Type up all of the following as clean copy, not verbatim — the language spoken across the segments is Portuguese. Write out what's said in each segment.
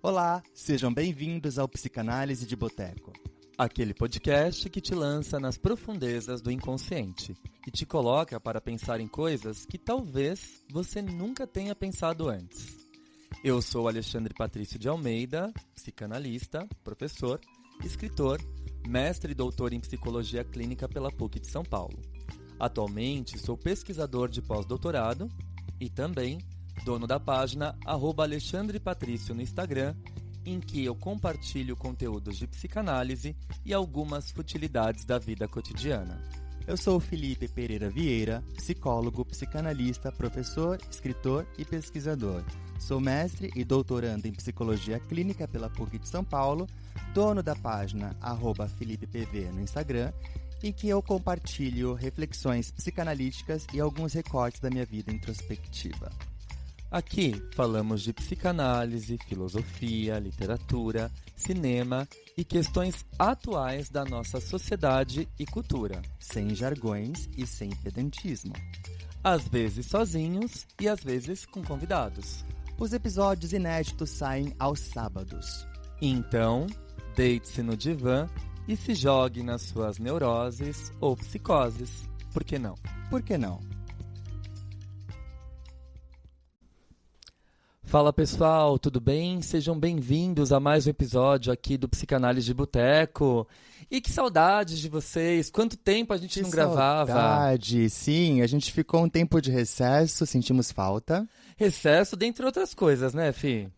Olá, sejam bem-vindos ao Psicanálise de Boteco. Aquele podcast que te lança nas profundezas do inconsciente e te coloca para pensar em coisas que talvez você nunca tenha pensado antes. Eu sou Alexandre Patrício de Almeida, psicanalista, professor, escritor, mestre e doutor em psicologia clínica pela PUC de São Paulo. Atualmente sou pesquisador de pós-doutorado e também dono da página @AlexandrePatrício no Instagram, em que eu compartilho conteúdos de psicanálise e algumas futilidades da vida cotidiana. Eu sou o Felipe Pereira Vieira, psicólogo, psicanalista, professor, escritor e pesquisador. Sou mestre e doutorando em psicologia clínica pela PUC de São Paulo, dono da página @FelipePV no Instagram, em que eu compartilho reflexões psicanalíticas e alguns recortes da minha vida introspectiva. Aqui falamos de psicanálise, filosofia, literatura, cinema e questões atuais da nossa sociedade e cultura. Sem jargões e sem pedantismo. Às vezes sozinhos e às vezes com convidados. Os episódios inéditos saem aos sábados. Então, deite-se no divã e se jogue nas suas neuroses ou psicoses. Por que não? Por que não? Fala pessoal, tudo bem? Sejam bem-vindos a mais um episódio aqui do Psicanálise de Boteco. E que saudades de vocês! Quanto tempo a gente não gravava? Saudade, sim. A gente ficou um tempo de recesso, sentimos falta. Recesso, dentre outras coisas, né, Fih?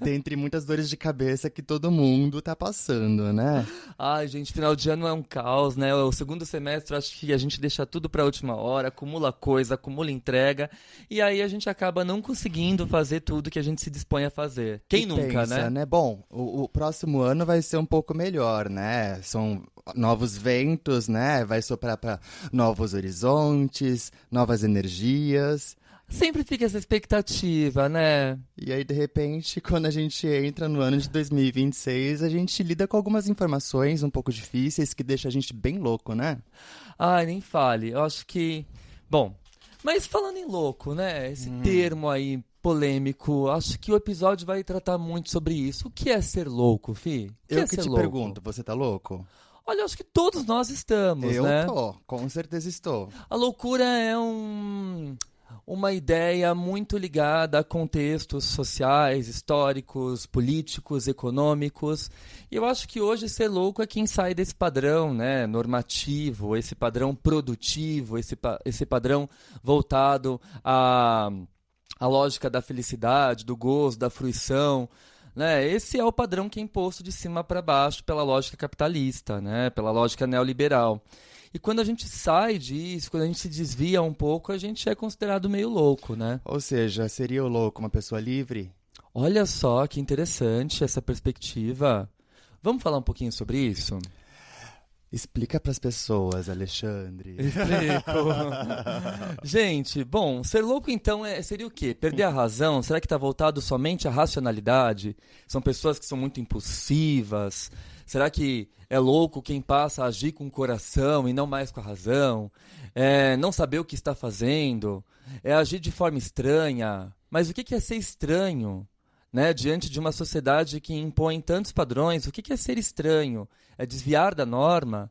Dentre muitas dores de cabeça que todo mundo tá passando, né? Ai, gente, final de ano é um caos, né? O segundo semestre, acho que a gente deixa tudo pra última hora, acumula coisa, acumula entrega, e aí a gente acaba não conseguindo fazer tudo que a gente se dispõe a fazer. Quem nunca, pensa, né? Bom, o próximo ano vai ser um pouco melhor, né? São novos ventos, né? Vai soprar pra novos horizontes, novas energias. Sempre fica essa expectativa, né? E aí, de repente, quando a gente entra no ano de 2026, a gente lida com algumas informações um pouco difíceis que deixam a gente bem louco, né? Ai, nem fale. Eu acho que... Bom, mas falando em louco, né? Esse termo aí polêmico, acho que o episódio vai tratar muito sobre isso. O que é ser louco, Fih? Eu que te pergunto, você tá louco? Olha, eu acho que todos nós estamos, né? Eu tô, com certeza estou. A loucura é uma ideia muito ligada a contextos sociais, históricos, políticos, econômicos. E eu acho que hoje ser louco é quem sai desse padrão, né, normativo, esse padrão produtivo, esse padrão voltado à lógica da felicidade, do gozo, da fruição. Né? Esse é o padrão que é imposto de cima para baixo pela lógica capitalista, né, pela lógica neoliberal. E quando a gente sai disso, quando a gente se desvia um pouco, a gente é considerado meio louco, né? Ou seja, seria o louco uma pessoa livre? Olha só que interessante essa perspectiva. Vamos falar um pouquinho sobre isso? Explica para as pessoas, Alexandre. Explico. Gente, bom, ser louco então seria o quê? Perder a razão? Será que está voltado somente à racionalidade? São pessoas que são muito impulsivas? Será que é louco quem passa a agir com o coração e não mais com a razão? É não saber o que está fazendo? É agir de forma estranha? Mas o que é ser estranho? Né? Diante de uma sociedade que impõe tantos padrões, o que é ser estranho? É desviar da norma?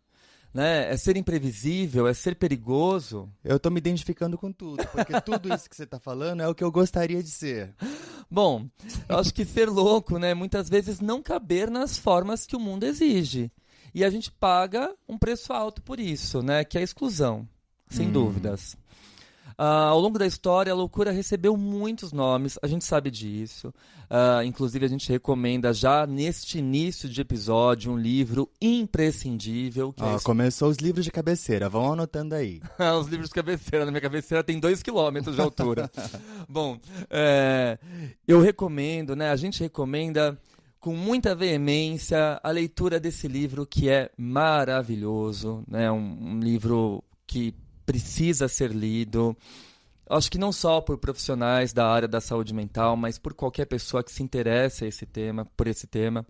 Né? É ser imprevisível? É ser perigoso? Eu tô me identificando com tudo, porque tudo isso que você tá falando é o que eu gostaria de ser. Bom, eu acho que ser louco, né, muitas vezes não caber nas formas que o mundo exige. E a gente paga um preço alto por isso, né, que é a exclusão, sem dúvidas. Ao longo da história, a loucura recebeu muitos nomes, a gente sabe disso. Inclusive, a gente recomenda já neste início de episódio um livro imprescindível. Que começou os livros de cabeceira, vão anotando aí. Os livros de cabeceira, na minha cabeceira tem 2 quilômetros de altura. Bom, eu recomendo, né? A gente recomenda com muita veemência a leitura desse livro que é maravilhoso, né? Um livro que precisa ser lido, acho que não só por profissionais da área da saúde mental, mas por qualquer pessoa que se interesse por esse tema,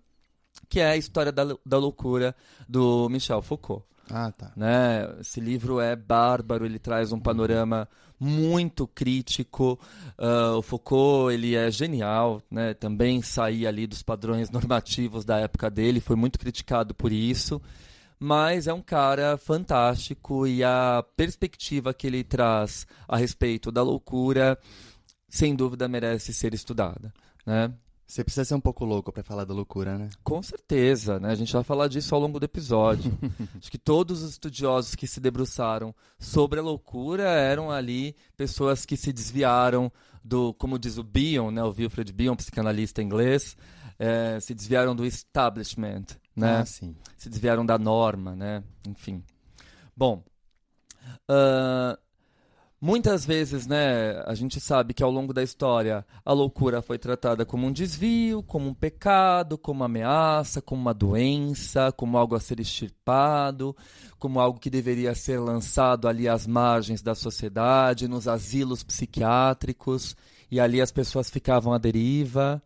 que é a História da Loucura, do Michel Foucault. Ah, tá. Né? Esse livro é bárbaro, ele traz um panorama muito crítico. O Foucault, ele é genial, né? Também saía ali dos padrões normativos da época dele, foi muito criticado por isso, mas é um cara fantástico e a perspectiva que ele traz a respeito da loucura, sem dúvida, merece ser estudada, né? Você precisa ser um pouco louco para falar da loucura, né? Com certeza, né? A gente vai falar disso ao longo do episódio. Acho que todos os estudiosos que se debruçaram sobre a loucura eram ali pessoas que se desviaram do, como diz o Bion, né? O Wilfred Bion, psicanalista inglês, se desviaram do establishment, né? Ah, sim. Se desviaram da norma, né? Enfim. Bom, muitas vezes, né, a gente sabe que ao longo da história a loucura foi tratada como um desvio, como um pecado, como uma ameaça, como uma doença, como algo a ser extirpado, como algo que deveria ser lançado ali às margens da sociedade, nos asilos psiquiátricos, e ali as pessoas ficavam à deriva,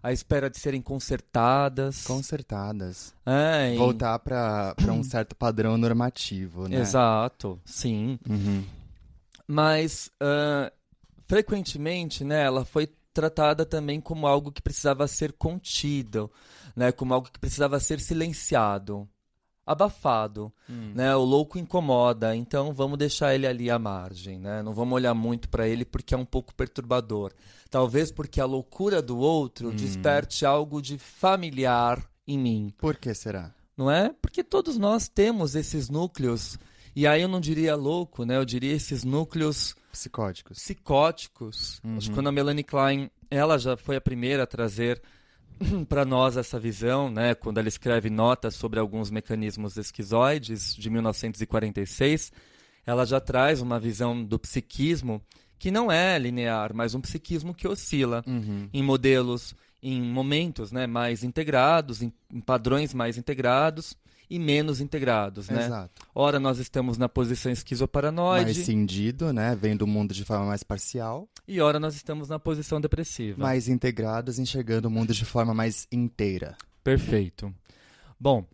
à espera de serem consertadas. Consertadas. É, Voltar para um certo padrão normativo, né? Exato, sim. Uhum. Mas, frequentemente, né, ela foi tratada também como algo que precisava ser contido, né, como algo que precisava ser silenciado, abafado. Né, o louco incomoda, então vamos deixar ele ali à margem. Né, não vamos olhar muito para ele porque é um pouco perturbador. Talvez porque a loucura do outro desperte algo de familiar em mim. Por que será? Não é? Porque todos nós temos esses núcleos. E aí eu não diria louco, né? Eu diria esses núcleos psicóticos. Acho que quando a Melanie Klein, ela já foi a primeira a trazer para nós essa visão, né? Quando ela escreve notas sobre alguns mecanismos esquizoides, de 1946, ela já traz uma visão do psiquismo que não é linear, mas um psiquismo que oscila em modelos, em momentos, né, mais integrados, em padrões mais integrados, e menos integrados, né? Exato. Ora, nós estamos na posição esquizoparanoide. Mais cindido, né? Vendo o mundo de forma mais parcial. E ora, nós estamos na posição depressiva. Mais integrados, enxergando o mundo de forma mais inteira. Perfeito. Bom,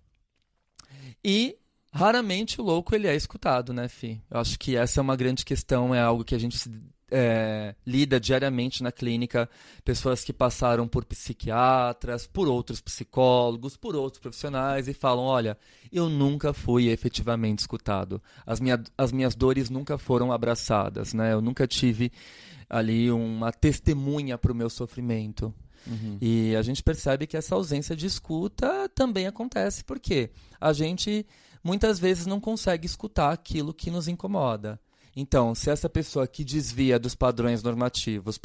e raramente o louco ele é escutado, né, Fih? Eu acho que essa é uma grande questão, é algo que a gente lida diariamente na clínica, pessoas que passaram por psiquiatras, por outros psicólogos, por outros profissionais e falam, olha, eu nunca fui efetivamente escutado, as minhas dores nunca foram abraçadas, né? Eu nunca tive ali uma testemunha para o meu sofrimento. E a gente percebe que essa ausência de escuta também acontece porque a gente muitas vezes não consegue escutar aquilo que nos incomoda. Então, se essa pessoa que desvia dos padrões normativos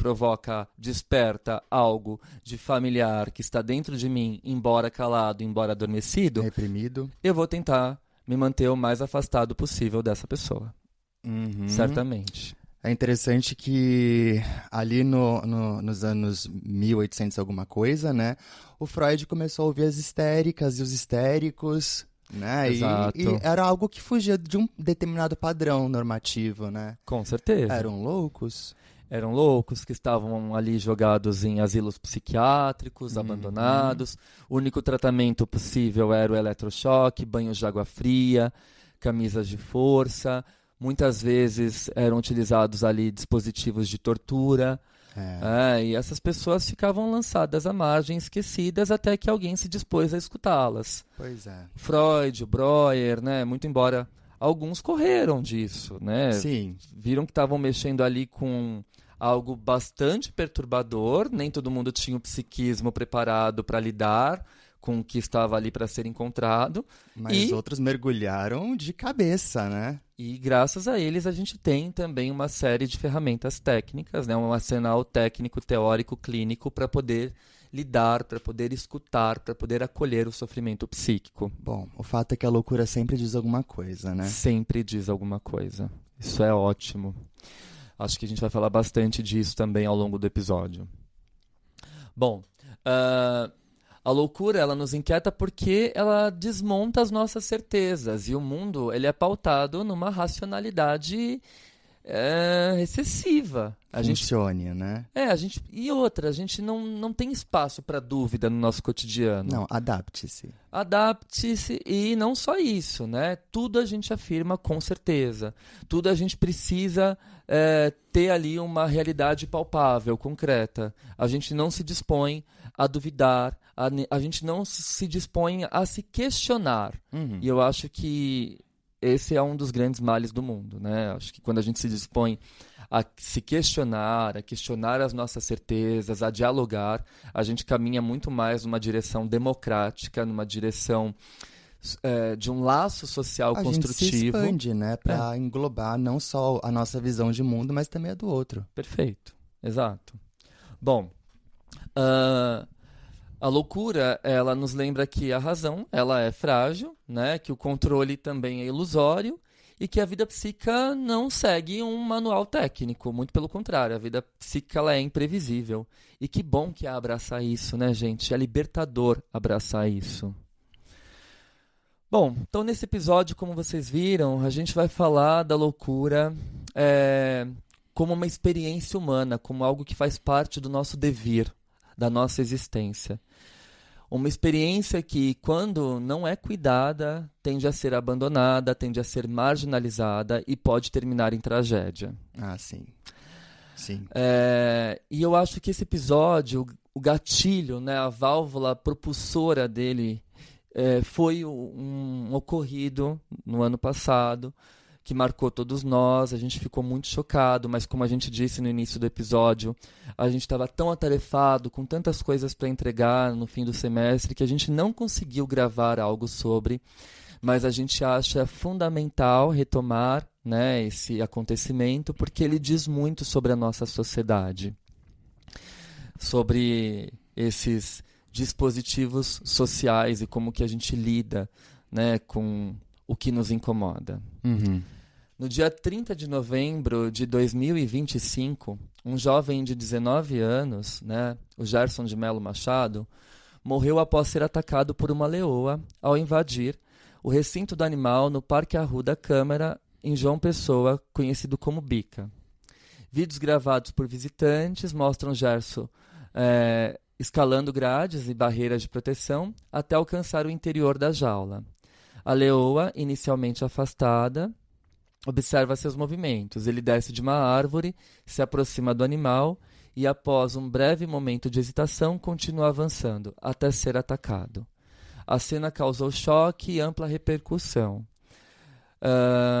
desperta algo de familiar que está dentro de mim, embora calado, embora adormecido, reprimido, eu vou tentar me manter o mais afastado possível dessa pessoa. Certamente. É interessante que ali nos anos 1800 alguma coisa, né, o Freud começou a ouvir as histéricas e os histéricos, né? Exato. E era algo que fugia de um determinado padrão normativo, né? Com certeza. Eram loucos. Eram loucos que estavam ali jogados em asilos psiquiátricos, abandonados. O único tratamento possível era o eletrochoque, banhos de água fria, camisas de força. Muitas vezes eram utilizados ali dispositivos de tortura. E essas pessoas ficavam lançadas à margem, esquecidas, até que alguém se dispôs a escutá-las. Pois é. Freud, o Breuer, né? Muito embora alguns correram disso, né? Sim. Viram que estavam mexendo ali com algo bastante perturbador, nem todo mundo tinha o psiquismo preparado para lidar com o que estava ali para ser encontrado. Mas outros mergulharam de cabeça, né? E graças a eles a gente tem também uma série de ferramentas técnicas, né? Um arsenal técnico, teórico, clínico para poder lidar, para poder escutar, para poder acolher o sofrimento psíquico. Bom, o fato é que a loucura sempre diz alguma coisa, né? Sempre diz alguma coisa. Isso é ótimo. Acho que a gente vai falar bastante disso também ao longo do episódio. Bom, a loucura, ela nos inquieta porque ela desmonta as nossas certezas. E o mundo, ele é pautado numa racionalidade excessiva. Funcione, né? E outra, a gente não tem espaço para dúvida no nosso cotidiano. Não, adapte-se. Adapte-se, e não só isso, né? Tudo a gente afirma com certeza. Tudo a gente precisa ter ali uma realidade palpável, concreta. A gente não se dispõe a duvidar, a gente não se dispõe a se questionar. E eu acho que esse é um dos grandes males do mundo, né? Acho que quando a gente se dispõe a se questionar, a questionar as nossas certezas, a dialogar, a gente caminha muito mais numa direção democrática, numa direção de um laço social construtivo. A gente se expande, né? Para englobar não só a nossa visão de mundo, mas também a do outro. Perfeito, exato. Bom, a loucura, ela nos lembra que a razão, ela é frágil, né? Que o controle também é ilusório e que a vida psíquica não segue um manual técnico, muito pelo contrário, a vida psíquica ela é imprevisível. E que bom que é abraçar isso, né, gente? É libertador abraçar isso. Bom, então nesse episódio, como vocês viram, a gente vai falar da loucura como uma experiência humana, como algo que faz parte do nosso devir, da nossa existência. Uma experiência que, quando não é cuidada, tende a ser abandonada, tende a ser marginalizada e pode terminar em tragédia. Ah, sim. Sim. E eu acho que esse episódio, o gatilho, né, a válvula propulsora dele, foi um ocorrido no ano passado, que marcou todos nós. A gente ficou muito chocado, mas como a gente disse no início do episódio, a gente estava tão atarefado, com tantas coisas para entregar no fim do semestre, que a gente não conseguiu gravar algo sobre, mas a gente acha fundamental retomar, né, esse acontecimento, porque ele diz muito sobre a nossa sociedade, sobre esses dispositivos sociais e como que a gente lida, né, com o que nos incomoda. No dia 30 de novembro de 2025, um jovem de 19 anos, né, o Gerson de Melo Machado, morreu após ser atacado por uma leoa ao invadir o recinto do animal no Parque Arruda Câmara, em João Pessoa, conhecido como Bica. Vídeos gravados por visitantes mostram Gerson escalando grades e barreiras de proteção até alcançar o interior da jaula. A leoa, inicialmente afastada, observa seus movimentos. Ele desce de uma árvore, se aproxima do animal e, após um breve momento de hesitação, continua avançando, até ser atacado. A cena causou choque e ampla repercussão.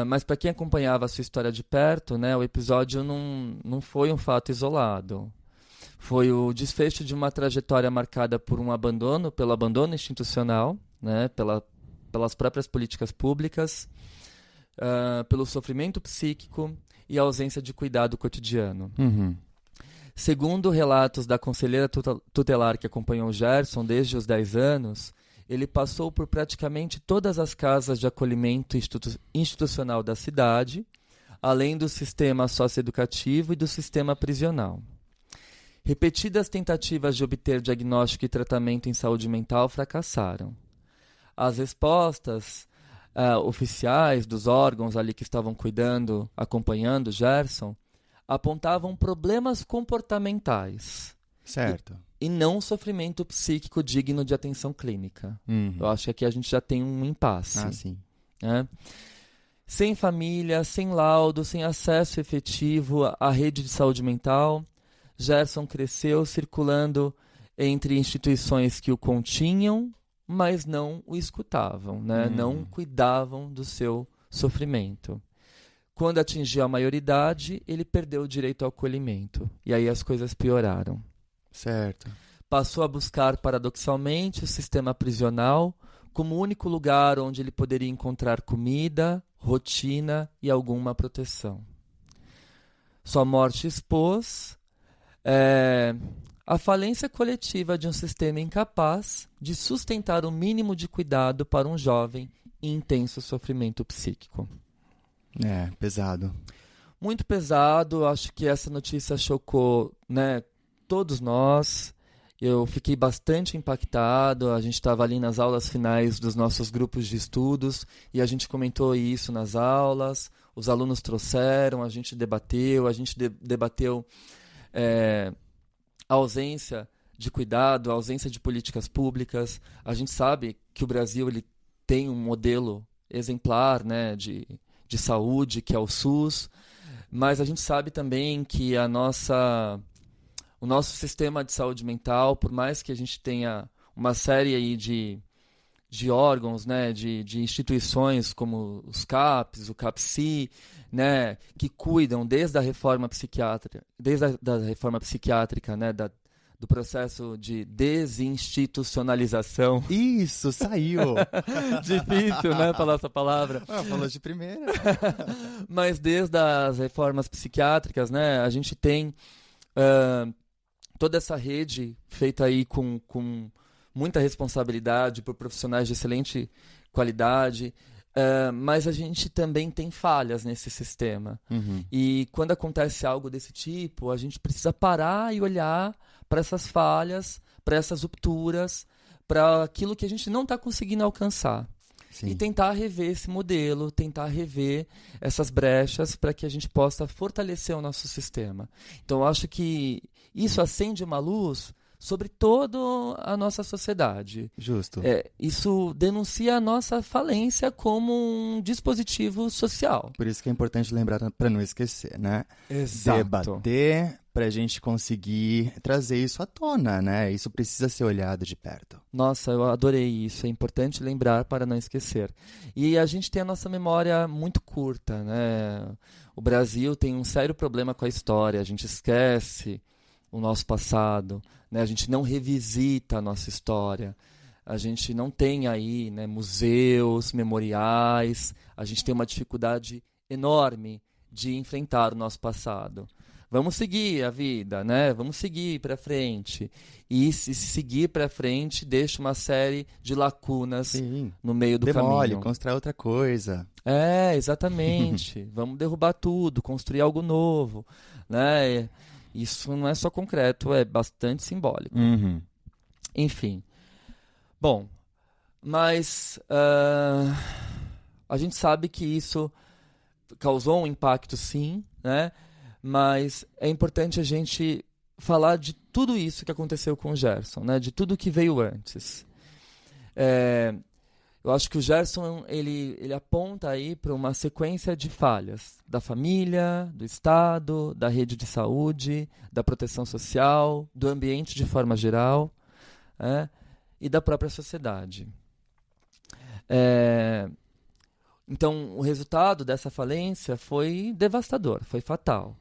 Mas para quem acompanhava a sua história de perto, né, o episódio não foi um fato isolado. Foi o desfecho de uma trajetória marcada por pelo abandono institucional, né, pelas próprias políticas públicas, pelo sofrimento psíquico e a ausência de cuidado cotidiano. Segundo relatos da conselheira tutelar que acompanhou o Gerson desde os 10 anos, ele passou por praticamente todas as casas de acolhimento institucional da cidade, além do sistema socioeducativo e do sistema prisional. Repetidas tentativas de obter diagnóstico e tratamento em saúde mental fracassaram. As respostas oficiais dos órgãos ali que estavam cuidando, acompanhando Gerson, apontavam problemas comportamentais. Certo. E não sofrimento psíquico digno de atenção clínica. Eu acho que aqui a gente já tem um impasse. Ah, sim. Né? Sem família, sem laudo, sem acesso efetivo à rede de saúde mental, Gerson cresceu circulando entre instituições que o continham, mas não o escutavam, né? Não cuidavam do seu sofrimento. Quando atingiu a maioridade, ele perdeu o direito ao acolhimento. E aí as coisas pioraram. Certo. Passou a buscar, paradoxalmente, o sistema prisional como o único lugar onde ele poderia encontrar comida, rotina e alguma proteção. Sua morte expôs a falência coletiva de um sistema incapaz de sustentar o mínimo de cuidado para um jovem em intenso sofrimento psíquico. Pesado. Muito pesado. Acho que essa notícia chocou, né, todos nós. Eu fiquei bastante impactado. A gente estava ali nas aulas finais dos nossos grupos de estudos e a gente comentou isso nas aulas. os alunos trouxeram, a gente debateu, debateu a ausência de cuidado, a ausência de políticas públicas. A gente sabe que o Brasil ele tem um modelo exemplar, né, de saúde, que é o SUS, mas a gente sabe também que o nosso sistema de saúde mental, por mais que a gente tenha uma série aí de órgãos, né, de instituições como os CAPs, o CAPSI, né, que cuidam desde a reforma psiquiátrica, né, do processo de desinstitucionalização. Isso, saiu! Difícil, né, falar essa palavra. Falou de primeira. Mas desde as reformas psiquiátricas, né, a gente tem toda essa rede feita aí com muita responsabilidade por profissionais de excelente qualidade, mas a gente também tem falhas nesse sistema. Uhum. E quando acontece algo desse tipo, a gente precisa parar e olhar para essas falhas, para essas rupturas, para aquilo que a gente não está conseguindo alcançar. Sim. E tentar rever esse modelo, tentar rever essas brechas para que a gente possa fortalecer o nosso sistema. Então, eu acho que isso acende uma luz sobre toda a nossa sociedade. Justo. Isso denuncia a nossa falência como um dispositivo social. Por isso que é importante lembrar para não esquecer, né? Exato. Debater para a gente conseguir trazer isso à tona, né? Isso precisa ser olhado de perto. Nossa, eu adorei isso. É importante lembrar para não esquecer. E a gente tem a nossa memória muito curta, né? O Brasil tem um sério problema com a história. A gente esquece o nosso passado, né? A gente não revisita a nossa história. A gente não tem aí, né, museus, memoriais. A gente tem uma dificuldade enorme de enfrentar o nosso passado. Vamos seguir a vida, né? Vamos seguir para frente. E se seguir para frente, deixa uma série de lacunas Sim. no meio do Demole, caminho. constrói outra coisa. Exatamente. Vamos derrubar tudo, construir algo novo, né? Isso não é só concreto, é bastante simbólico. Uhum. Enfim. Bom, mas a gente sabe que isso causou um impacto, sim, né? Mas é importante a gente falar de tudo isso que aconteceu com o Gerson, né? De tudo que veio antes. Eu acho que o Gerson ele aponta aí para uma sequência de falhas da família, do Estado, da rede de saúde, da proteção social, do ambiente de forma geral, e da própria sociedade. Então, o resultado dessa falência foi devastador, foi fatal.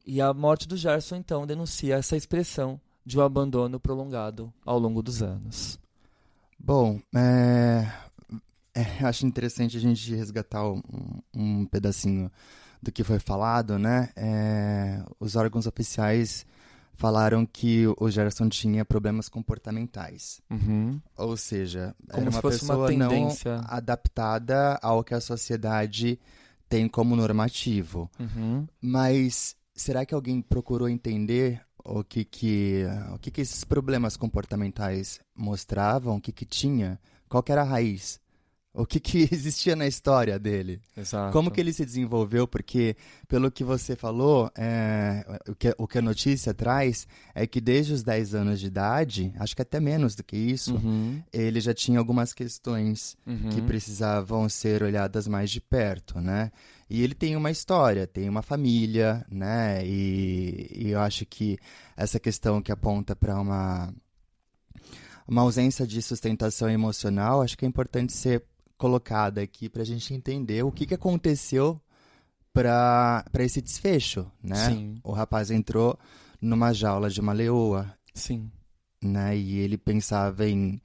E a morte do Gerson, então, denuncia essa expressão de um abandono prolongado ao longo dos anos. Bom, acho interessante a gente resgatar um pedacinho do que foi falado, né? Os órgãos oficiais falaram que o Gerson tinha problemas comportamentais. Uhum. Ou seja, como era se uma fosse pessoa uma tendência não adaptada ao que a sociedade tem como normativo. Uhum. Mas será que alguém procurou entender o que esses problemas comportamentais mostravam, o que tinha, qual que era a raiz, o que existia na história dele? Exato. Como que ele se desenvolveu? Porque, pelo que você falou, o que a notícia traz é que desde os 10 anos de idade, acho que até menos do que isso, ele já tinha algumas questões que precisavam ser olhadas mais de perto, né? E ele tem uma história, tem uma família, né? E eu acho que essa questão que aponta para uma ausência de sustentação emocional, acho que é importante ser colocada aqui para a gente entender o que aconteceu para esse desfecho, né? Sim. O rapaz entrou numa jaula de uma leoa. Sim. Né? E ele pensava em...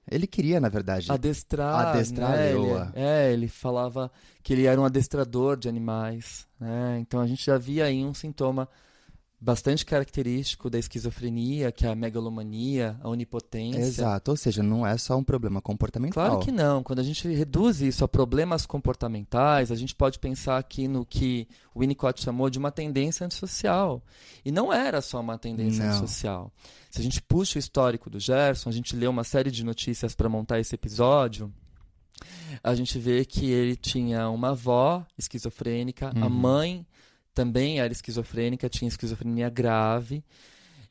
Ele queria, na verdade, adestrar a leoa. Ele falava que ele era um adestrador de animais, né? Então a gente já via aí um sintoma bastante característico da esquizofrenia, que é a megalomania, a onipotência. Exato, ou seja, não é só um problema comportamental. Claro que não. Quando a gente reduz isso a problemas comportamentais, a gente pode pensar aqui no que o Winnicott chamou de uma tendência antissocial. E não era só uma tendência antissocial. Se a gente puxa o histórico do Gerson, a gente lê uma série de notícias para montar esse episódio, A gente vê que ele tinha uma avó esquizofrênica, a mãe também era esquizofrênica, tinha esquizofrenia grave,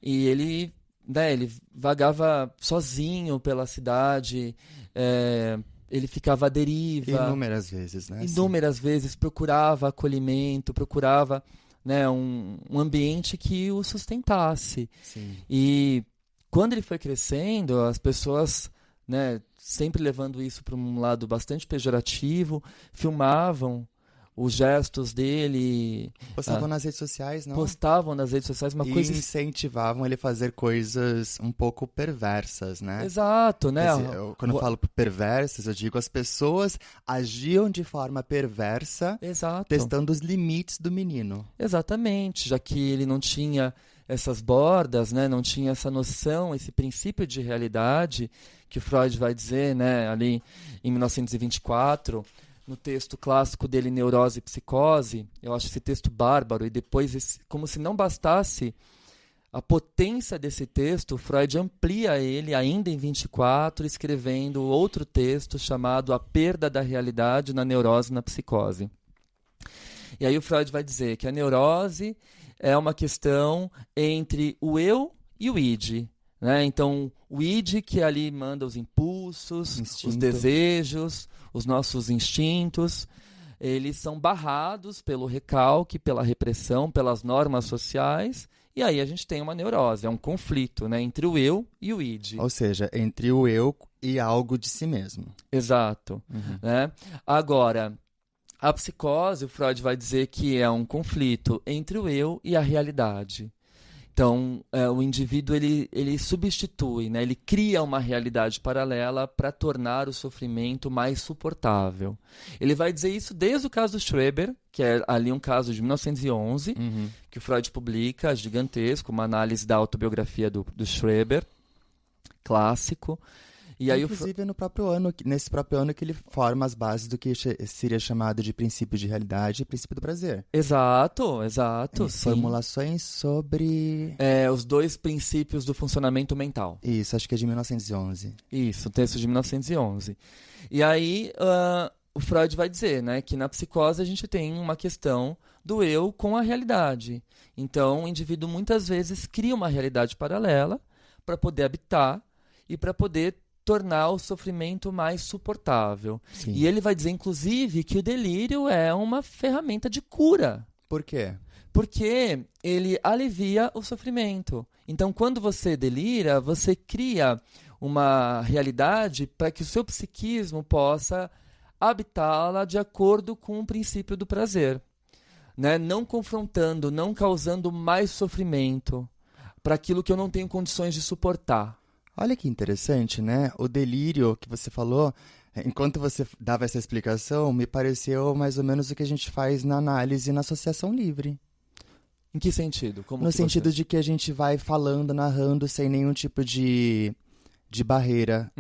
e ele, né, ele vagava sozinho pela cidade, ele ficava à deriva. Inúmeras vezes, né? Inúmeras vezes, procurava acolhimento, procurava, né, um ambiente que o sustentasse. Sim. E quando ele foi crescendo, as pessoas, né, sempre levando isso para um lado bastante pejorativo, filmavam os gestos dele. Postavam nas redes sociais, não? Postavam nas redes sociais uma e coisa... incentivavam ele a fazer coisas um pouco perversas, né? Exato, né? Quando eu falo perversas, eu digo as pessoas agiam de forma perversa, Exato. testando os limites do menino. Exatamente, já que ele não tinha essas bordas, né? Não tinha essa noção, esse princípio de realidade que o Freud vai dizer, né? Ali em 1924... no texto clássico dele, Neurose e Psicose. Eu acho esse texto bárbaro, e depois, como se não bastasse a potência desse texto, Freud amplia ele ainda em 24, escrevendo outro texto chamado A Perda da Realidade na Neurose e na Psicose. E aí o Freud vai dizer que a neurose é uma questão entre o eu e o id. Né? Então, o id, que ali manda os impulsos, os desejos, os nossos instintos, eles são barrados pelo recalque, pela repressão, pelas normas sociais, e aí a gente tem uma neurose, é um conflito, né, entre o eu e o id. Ou seja, entre o eu e algo de si mesmo. Exato. Né? Agora, a psicose, o Freud vai dizer que é um conflito entre o eu e a realidade. Então, o indivíduo ele substitui, né? Ele cria uma realidade paralela para tornar o sofrimento mais suportável. Ele vai dizer isso desde o caso do Schreber, que é ali um caso de 1911, que o Freud publica, gigantesco, uma análise da autobiografia do Schreber, clássico. E aí inclusive nesse próprio ano que ele forma as bases do que seria chamado de princípio de realidade e princípio do prazer. Exato, sim. Formulações sobre... os dois princípios do funcionamento mental. Isso, acho que é de 1911. Isso, texto de 1911. E aí o Freud vai dizer, né, que na psicose a gente tem uma questão do eu com a realidade. Então o indivíduo muitas vezes cria uma realidade paralela para poder habitar e para poder tornar o sofrimento mais suportável. Sim. E ele vai dizer, inclusive, que o delírio é uma ferramenta de cura. Por quê? Porque ele alivia o sofrimento. Então, quando você delira, você cria uma realidade para que o seu psiquismo possa habitá-la de acordo com o princípio do prazer. Né? Não confrontando, não causando mais sofrimento para aquilo que eu não tenho condições de suportar. Olha que interessante, né? O delírio que você falou, enquanto você dava essa explicação, me pareceu mais ou menos o que a gente faz na análise na associação livre. Em que sentido? No sentido de que a gente vai falando, narrando, sem nenhum tipo de barreira.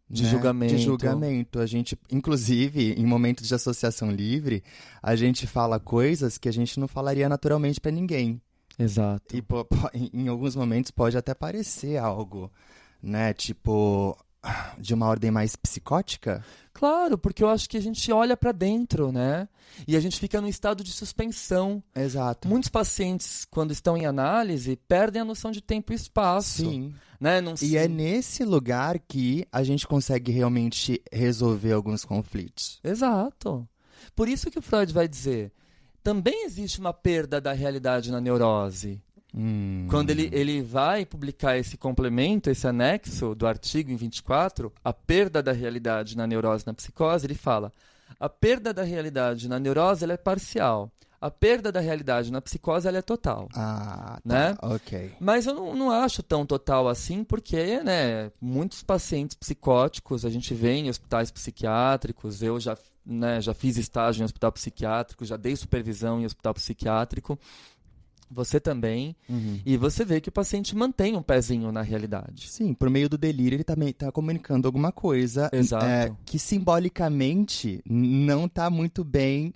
De né? julgamento. De julgamento. A gente, inclusive, em momentos de associação livre, a gente fala coisas que a gente não falaria naturalmente para ninguém. Exato. E em alguns momentos pode até parecer algo, né, tipo, de uma ordem mais psicótica. Claro, porque eu acho que a gente olha para dentro, né? E a gente fica num estado de suspensão. Exato. Muitos pacientes, quando estão em análise, perdem a noção de tempo e espaço. Sim. Né? E é nesse lugar que a gente consegue realmente resolver alguns conflitos. Exato. Por isso que o Freud vai dizer... Também existe uma perda da realidade na neurose. Quando ele vai publicar esse complemento, esse anexo do artigo em 24, a perda da realidade na neurose e na psicose, ele fala: a perda da realidade na neurose ela é parcial. A perda da realidade na psicose ela é total. Ah, tá. Né? Ok. Mas eu não acho tão total assim, porque, né, muitos pacientes psicóticos a gente vê em hospitais psiquiátricos, eu já fiz estágio em hospital psiquiátrico, já dei supervisão em hospital psiquiátrico, você também, e você vê que o paciente mantém um pezinho na realidade. Sim, por meio do delírio ele também está comunicando alguma coisa Exato. Que simbolicamente não está muito bem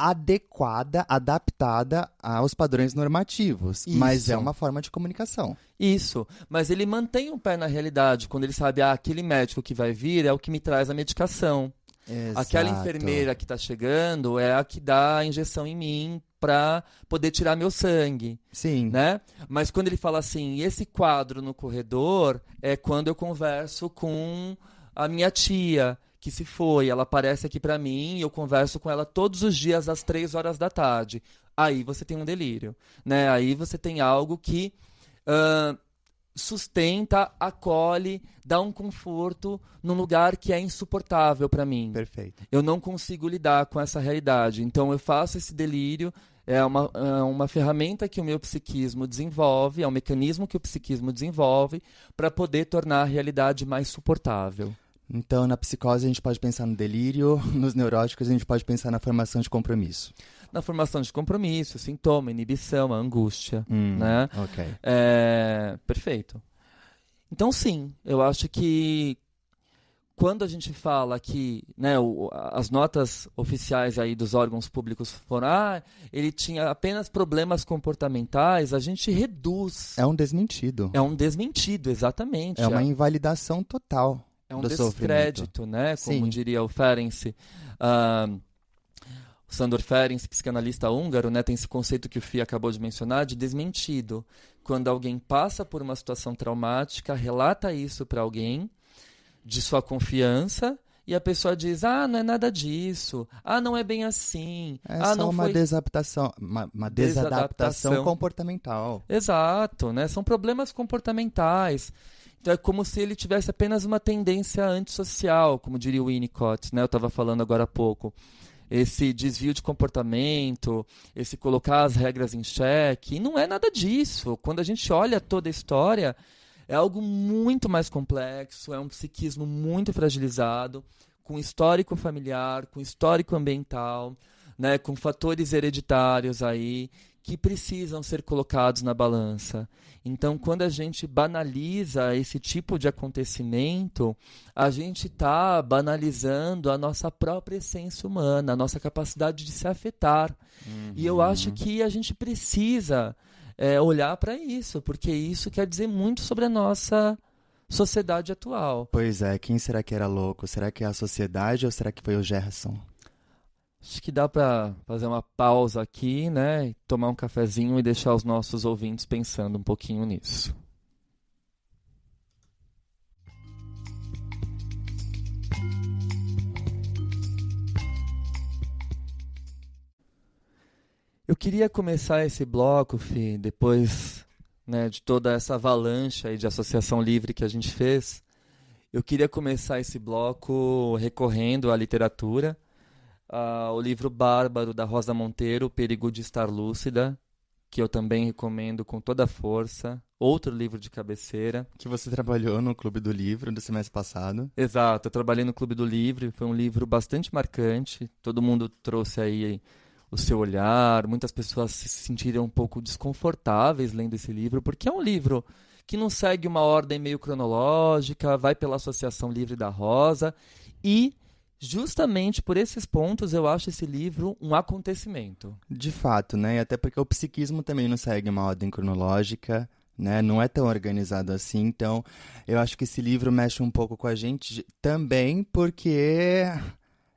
adequada, adaptada aos padrões normativos. Isso. Mas é uma forma de comunicação. Isso, mas ele mantém um pé na realidade, quando ele sabe, aquele médico que vai vir é o que me traz a medicação. Exato. Aquela enfermeira que está chegando é a que dá a injeção em mim para poder tirar meu sangue. Sim. Né? Mas quando ele fala assim, esse quadro no corredor é quando eu converso com a minha tia, que se foi, ela aparece aqui para mim e eu converso com ela todos os dias às 3 horas da tarde. Aí você tem um delírio, né? Aí você tem algo que sustenta, acolhe, dá um conforto num lugar que é insuportável para mim. Perfeito. Eu não consigo lidar com essa realidade. Então eu faço esse delírio, é uma ferramenta que o meu psiquismo desenvolve, é um mecanismo que o psiquismo desenvolve para poder tornar a realidade mais suportável. Então, na psicose, a gente pode pensar no delírio, nos neuróticos, a gente pode pensar na formação de compromisso. Na formação de compromisso, sintoma, inibição, a angústia, né? Ok. Perfeito. Então, sim, eu acho que quando a gente fala que, né, as notas oficiais aí dos órgãos públicos foram, ele tinha apenas problemas comportamentais, a gente reduz. É um desmentido. É um desmentido, exatamente. É uma invalidação total. É um do descrédito, né? Como Sim. diria o Ferenc. O Sándor Ferenc, psicanalista húngaro, né, tem esse conceito que o Fih acabou de mencionar, de desmentido. Quando alguém passa por uma situação traumática, relata isso para alguém, de sua confiança, e a pessoa diz, não é nada disso, não é bem assim. É só não uma foi... desadaptação, uma desadaptação comportamental. Exato, né? São problemas comportamentais. Então é como se ele tivesse apenas uma tendência antissocial, como diria o Winnicott, né? Eu estava falando agora há pouco. Esse desvio de comportamento, esse colocar as regras em xeque, e não é nada disso. Quando a gente olha toda a história, é algo muito mais complexo, é um psiquismo muito fragilizado, com histórico familiar, com histórico ambiental, né, com fatores hereditários aí, que precisam ser colocados na balança. Então, quando a gente banaliza esse tipo de acontecimento, a gente está banalizando a nossa própria essência humana, a nossa capacidade de se afetar. E eu acho que a gente precisa olhar para isso, porque isso quer dizer muito sobre a nossa sociedade atual. Pois é, quem será que era louco? Será que é a sociedade ou será que foi o Gerson? Acho que dá para fazer uma pausa aqui, né? Tomar um cafezinho e deixar os nossos ouvintes pensando um pouquinho nisso. Eu queria começar esse bloco, Fih, depois, né, de toda essa avalanche aí de associação livre que a gente fez. Eu queria começar esse bloco recorrendo à literatura. O livro Bárbaro, da Rosa Monteiro, O Perigo de Estar Lúcida, que eu também recomendo com toda a força. Outro livro de cabeceira. Que você trabalhou no Clube do Livro do semestre passado. Exato, eu trabalhei no Clube do Livro, foi um livro bastante marcante. Todo mundo trouxe aí o seu olhar, muitas pessoas se sentiram um pouco desconfortáveis lendo esse livro, porque é um livro que não segue uma ordem meio cronológica, vai pela Associação Livre da Rosa e... justamente por esses pontos, eu acho esse livro um acontecimento. De fato, né? E até porque o psiquismo também não segue uma ordem cronológica, né? Não é tão organizado assim. Então, eu acho que esse livro mexe um pouco com a gente também porque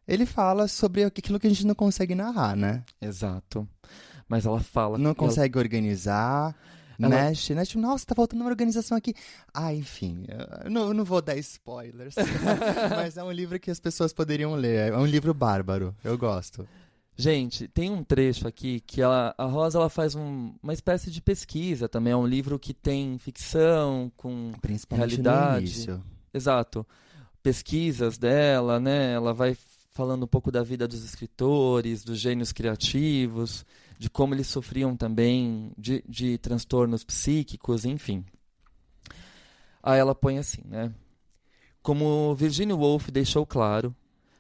ele fala sobre aquilo que a gente não consegue narrar, né? Exato. Mas ela fala... Não consegue organizar... Mexe, né? Tipo, nossa, tá faltando uma organização aqui. Enfim, eu não vou dar spoilers. Mas é um livro que as pessoas poderiam ler. É um livro bárbaro. Eu gosto. Gente, tem um trecho aqui que a Rosa ela faz uma espécie de pesquisa também. É um livro que tem ficção com principalmente realidade. No início. Exato. Pesquisas dela, né? Ela vai falando um pouco da vida dos escritores, dos gênios criativos, de como eles sofriam também de transtornos psíquicos, enfim. Aí ela põe assim, né? Como Virginia Woolf deixou claro,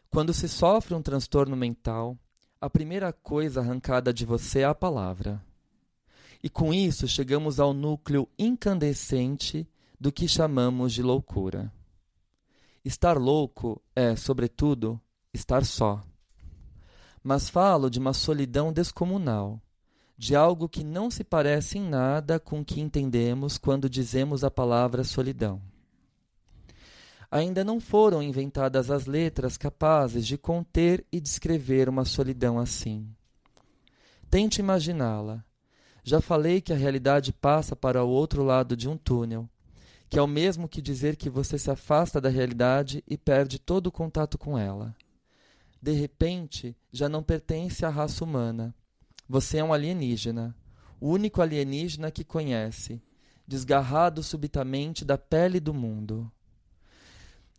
quando se sofre um transtorno mental, a primeira coisa arrancada de você é a palavra. E com isso chegamos ao núcleo incandescente do que chamamos de loucura. Estar louco é, sobretudo, estar só. mas falo de uma solidão descomunal, de algo que não se parece em nada com o que entendemos quando dizemos a palavra solidão. Ainda não foram inventadas as letras capazes de conter e descrever uma solidão assim. Tente imaginá-la. Já falei que a realidade passa para o outro lado de um túnel, que é o mesmo que dizer que você se afasta da realidade e perde todo o contato com ela. De repente, já não pertence à raça humana. Você é um alienígena, o único alienígena que conhece, desgarrado subitamente da pele do mundo.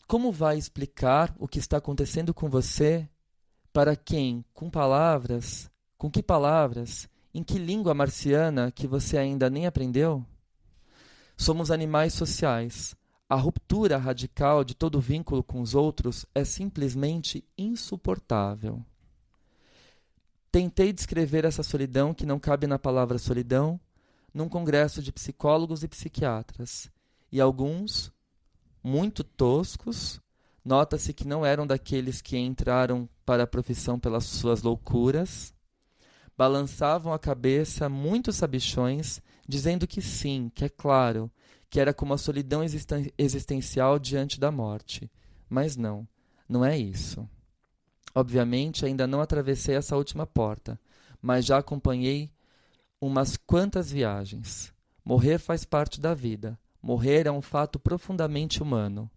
Como vai explicar o que está acontecendo com você para quem, com que palavras, em que língua marciana que você ainda nem aprendeu? Somos animais sociais. A ruptura radical de todo vínculo com os outros é simplesmente insuportável. Tentei descrever essa solidão que não cabe na palavra solidão num congresso de psicólogos e psiquiatras, e alguns, muito toscos, nota-se que não eram daqueles que entraram para a profissão pelas suas loucuras, balançavam a cabeça muito sabichões, dizendo que sim, que é claro, que era como a solidão existencial diante da morte. Mas não é isso. Obviamente, ainda não atravessei essa última porta, mas já acompanhei umas quantas viagens. Morrer faz parte da vida. Morrer é um fato profundamente humano.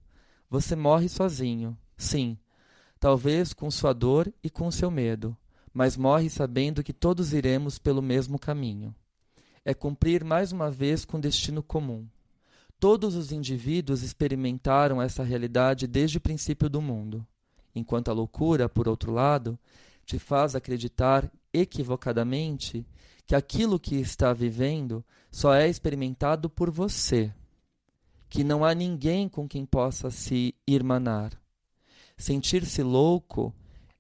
Você morre sozinho, sim, talvez com sua dor e com seu medo, mas morre sabendo que todos iremos pelo mesmo caminho. É cumprir mais uma vez com destino comum. Todos os indivíduos experimentaram essa realidade desde o princípio do mundo, enquanto a loucura, por outro lado, te faz acreditar equivocadamente que aquilo que está vivendo só é experimentado por você, que não há ninguém com quem possa se irmanar. Sentir-se louco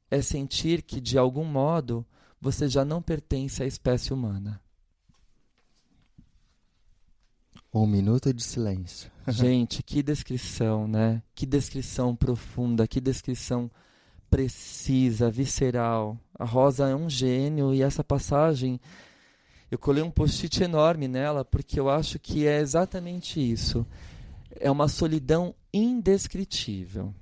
é sentir que, de algum modo, você já não pertence à espécie humana. 1 minuto de silêncio. Gente, que descrição, né? Que descrição profunda, que descrição precisa, visceral. A Rosa é um gênio e essa passagem, eu colei um post-it enorme nela porque eu acho que é exatamente isso. É uma solidão indescritível.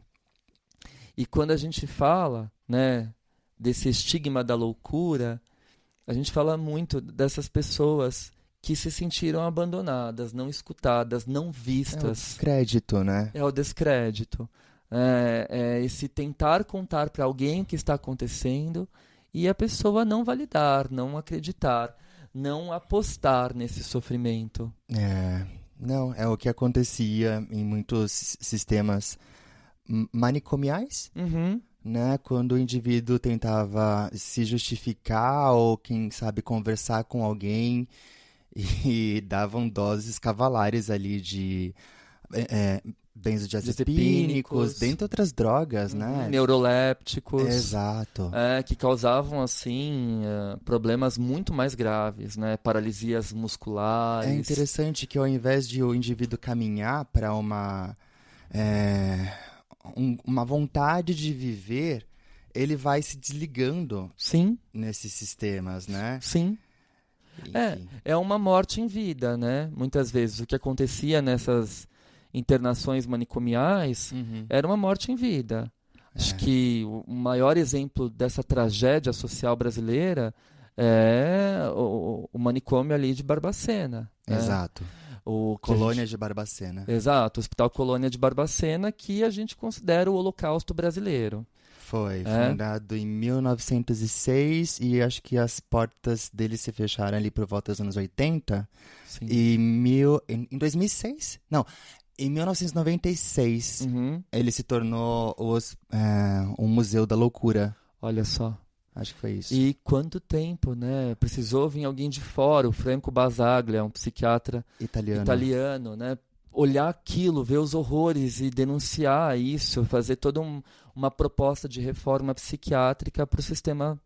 E quando a gente fala, né, desse estigma da loucura, a gente fala muito dessas pessoas que se sentiram abandonadas, não escutadas, não vistas. É o descrédito, né? É o descrédito. É esse tentar contar para alguém o que está acontecendo e a pessoa não validar, não acreditar, não apostar nesse sofrimento. Não, é o que acontecia em muitos sistemas manicomiais, né? Quando o indivíduo tentava se justificar ou, quem sabe, conversar com alguém e davam doses cavalares ali de benzodiazepínicos, dentre outras drogas, né? Neurolépticos. Exato. Que causavam, assim, problemas muito mais graves, né? Paralisias musculares. É interessante que ao invés de o indivíduo caminhar para uma vontade de viver, ele vai se desligando. Sim. Nesses sistemas, né? Sim. É uma morte em vida, né? Muitas vezes o que acontecia nessas internações manicomiais era uma morte em vida. Acho que o maior exemplo dessa tragédia social brasileira é o manicômio ali de Barbacena. Exato. Colônia de Barbacena. Exato, o Hospital Colônia de Barbacena, que a gente considera o Holocausto brasileiro. Foi fundado em 1906 e acho que as portas dele se fecharam ali por volta dos anos 80. Sim. E em 2006? Não, em 1996 ele se tornou um museu da loucura. Olha só. Acho que foi isso. E quanto tempo, né? Precisou vir alguém de fora, o Franco Basaglia, um psiquiatra italiano, né? Olhar aquilo, ver os horrores e denunciar isso, fazer toda uma proposta de reforma psiquiátrica para o sistema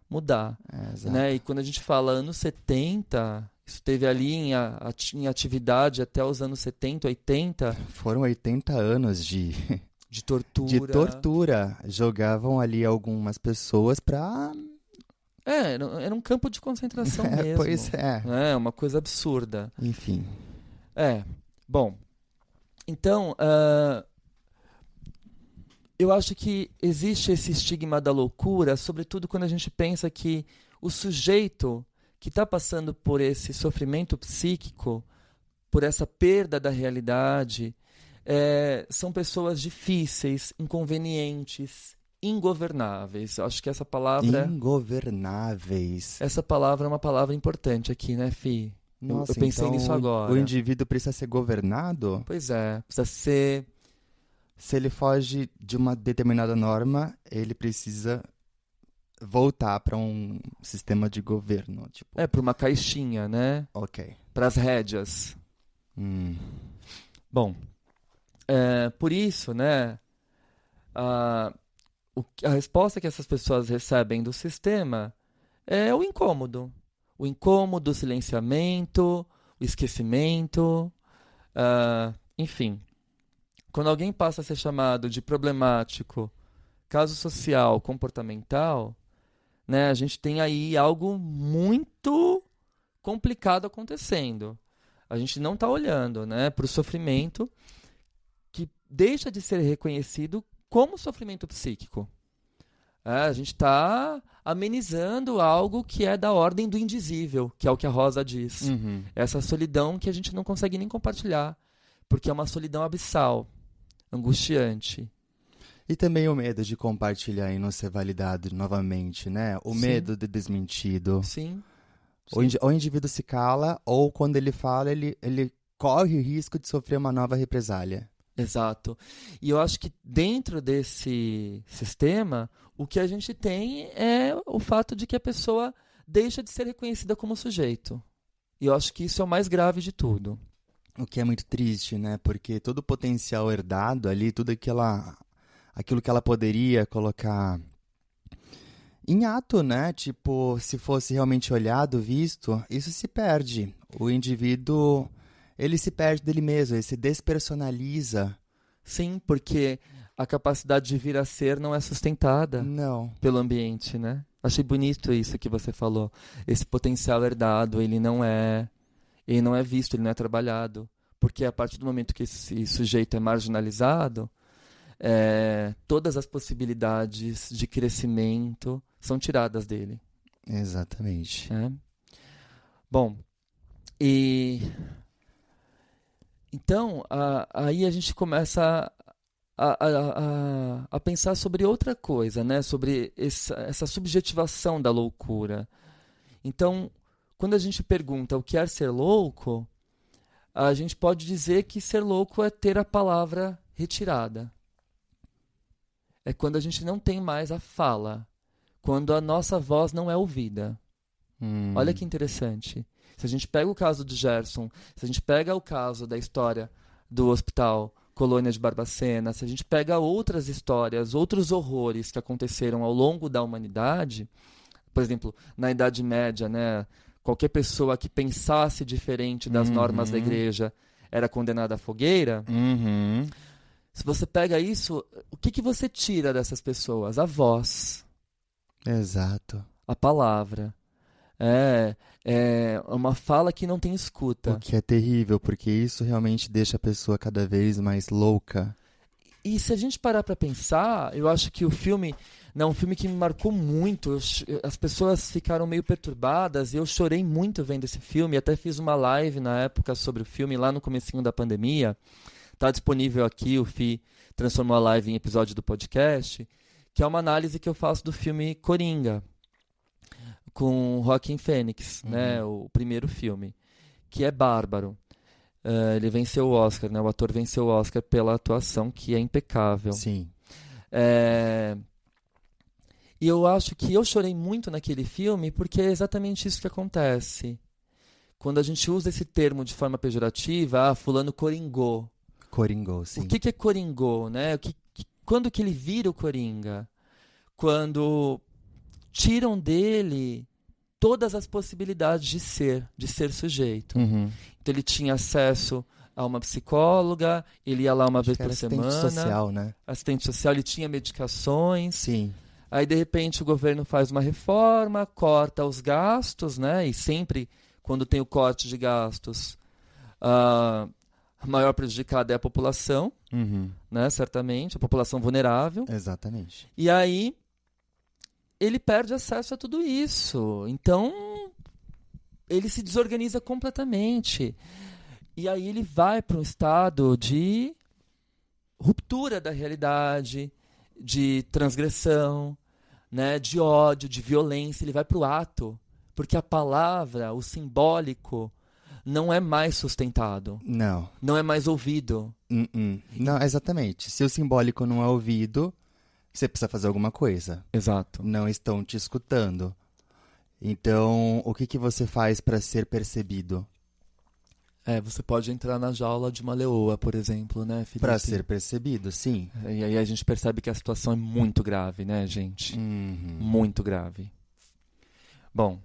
mudar. Né? E quando a gente fala anos 70, isso teve ali em atividade até os anos 70, 80. Foram 80 anos de De tortura. De tortura. Jogavam ali algumas pessoas pra... Era um campo de concentração mesmo. Pois é. Uma coisa absurda. Enfim. Bom. Então, eu acho que existe esse estigma da loucura, sobretudo quando a gente pensa que o sujeito que está passando por esse sofrimento psíquico, por essa perda da realidade, são pessoas difíceis, inconvenientes, ingovernáveis. Eu acho que essa palavra... Ingovernáveis. Essa palavra é uma palavra importante aqui, né, Fih? Nossa, eu pensei então nisso agora. O indivíduo precisa ser governado? Pois é, precisa ser... Se ele foge de uma determinada norma, ele precisa voltar para um sistema de governo. Tipo... para uma caixinha, né? Ok. Para as rédeas. Bom, por isso, né, a resposta que essas pessoas recebem do sistema é o incômodo. O incômodo, o silenciamento, o esquecimento, enfim. Quando alguém passa a ser chamado de problemático, caso social, comportamental, né, a gente tem aí algo muito complicado acontecendo. A gente não está olhando, né, para o sofrimento que deixa de ser reconhecido como sofrimento psíquico. A gente está amenizando algo que é da ordem do indizível, que é o que a Rosa diz. Essa solidão que a gente não consegue nem compartilhar, porque é uma solidão abissal, angustiante. E também o medo de compartilhar e não ser validado novamente, né? O medo de desmentido. Sim. O indivíduo se cala, ou quando ele fala, ele corre o risco de sofrer uma nova represália. Exato. E eu acho que dentro desse sistema, o que a gente tem é o fato de que a pessoa deixa de ser reconhecida como sujeito. E eu acho que isso é o mais grave de tudo. O que é muito triste, né? Porque todo o potencial herdado ali, tudo aquilo que ela poderia colocar em ato, né? Tipo, se fosse realmente olhado, visto, isso se perde. O indivíduo, ele se perde dele mesmo, ele se despersonaliza. Sim, porque a capacidade de vir a ser não é sustentada pelo ambiente, né? Achei bonito isso que você falou. Esse potencial herdado, ele não é visto, ele não é trabalhado. Porque a partir do momento que esse sujeito é marginalizado, todas as possibilidades de crescimento são tiradas dele. Exatamente. Bom, então, aí a gente começa a pensar sobre outra coisa, né? Sobre essa subjetivação da loucura. Então, quando a gente pergunta o que é ser louco, a gente pode dizer que ser louco é ter a palavra retirada. É quando a gente não tem mais a fala, quando a nossa voz não é ouvida. Olha que interessante. Se a gente pega o caso do Gerson, se a gente pega o caso da história do Hospital Colônia de Barbacena, se a gente pega outras histórias, outros horrores que aconteceram ao longo da humanidade, por exemplo, na Idade Média, né, qualquer pessoa que pensasse diferente das normas da igreja era condenada à fogueira. Se você pega isso, o que você tira dessas pessoas? A voz. Exato. A palavra. É uma fala que não tem escuta. O que é terrível, porque isso realmente deixa a pessoa cada vez mais louca. E se a gente parar para pensar, eu acho que o filme é um filme que me marcou muito. As pessoas ficaram meio perturbadas e eu chorei muito vendo esse filme. Até fiz uma live na época sobre o filme, lá no comecinho da pandemia. Está disponível aqui, o Fih transformou a live em episódio do podcast, que é uma análise que eu faço do filme Coringa, com Joaquin Phoenix, né, o primeiro filme, que é bárbaro. Ele venceu o Oscar, né, o ator venceu o Oscar pela atuação, que é impecável. Sim. E eu acho que eu chorei muito naquele filme porque é exatamente isso que acontece. Quando a gente usa esse termo de forma pejorativa, fulano coringou. Coringou, sim. O que é coringou, né? Quando que ele vira o coringa? Quando tiram dele todas as possibilidades de ser sujeito. Então ele tinha acesso a uma psicóloga, ele ia lá uma vez por assistente semana. social, né? Assistente social, ele tinha medicações. Sim. Aí, de repente, o governo faz uma reforma, corta os gastos, né? E sempre, quando tem o corte de gastos, a maior prejudicada é a população, né? Certamente, a população vulnerável. Exatamente. E aí, ele perde acesso a tudo isso. Então, ele se desorganiza completamente. E aí ele vai para um estado de ruptura da realidade, de transgressão, né, de ódio, de violência. Ele vai para o ato, porque a palavra, o simbólico, não é mais sustentado. Não. Não é mais ouvido. Não, exatamente. Se o simbólico não é ouvido, você precisa fazer alguma coisa. Exato. Não estão te escutando. Então, o que você faz para ser percebido? Você pode entrar na jaula de uma leoa, por exemplo, né, Felipe? Para ser percebido, sim. E aí a gente percebe que a situação é muito grave, né, gente? Muito grave. Bom.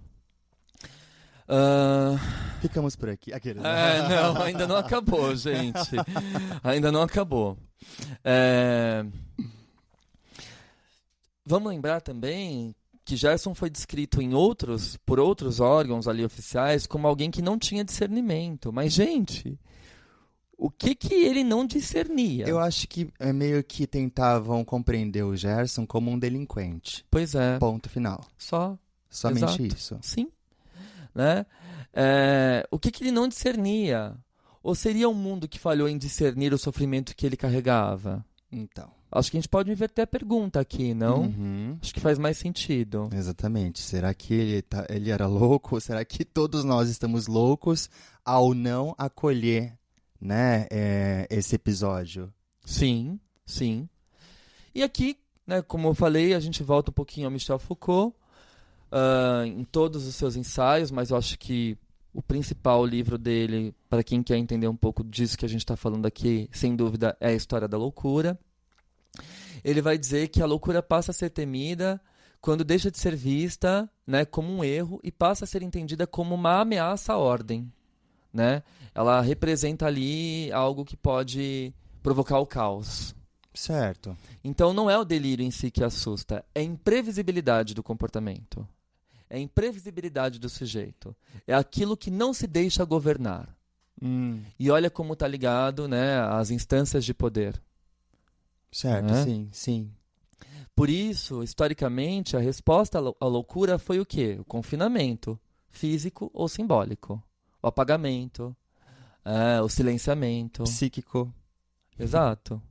Ficamos por aqui. Aqueles... Não, ainda não acabou, gente. Ainda não acabou. Vamos lembrar também que Gerson foi descrito por outros órgãos ali oficiais como alguém que não tinha discernimento. Mas, gente, o que ele não discernia? Eu acho que meio que tentavam compreender o Gerson como um delinquente. Pois é. Ponto final. Somente Exato. isso. Sim. Né? O que ele não discernia? Ou seria um mundo que falhou em discernir o sofrimento que ele carregava? Então. Acho que a gente pode inverter a pergunta aqui, não? Acho que faz mais sentido. Exatamente. Será que ele era louco? Será que todos nós estamos loucos ao não acolher, né, esse episódio? Sim, sim. E aqui, né, como eu falei, a gente volta um pouquinho ao Michel Foucault, em todos os seus ensaios, mas eu acho que o principal livro dele, para quem quer entender um pouco disso que a gente está falando aqui, sem dúvida, é a História da Loucura. Ele vai dizer que a loucura passa a ser temida quando deixa de ser vista, né, como um erro e passa a ser entendida como uma ameaça à ordem. Né? Ela representa ali algo que pode provocar o caos. Certo. Então não é o delírio em si que assusta, é a imprevisibilidade do comportamento. É a imprevisibilidade do sujeito. É aquilo que não se deixa governar. E olha como está ligado, né, às instâncias de poder. Certo, sim. Por isso, historicamente, a resposta à loucura foi o quê? O confinamento, físico ou simbólico. O apagamento, o silenciamento. Psíquico. Exato.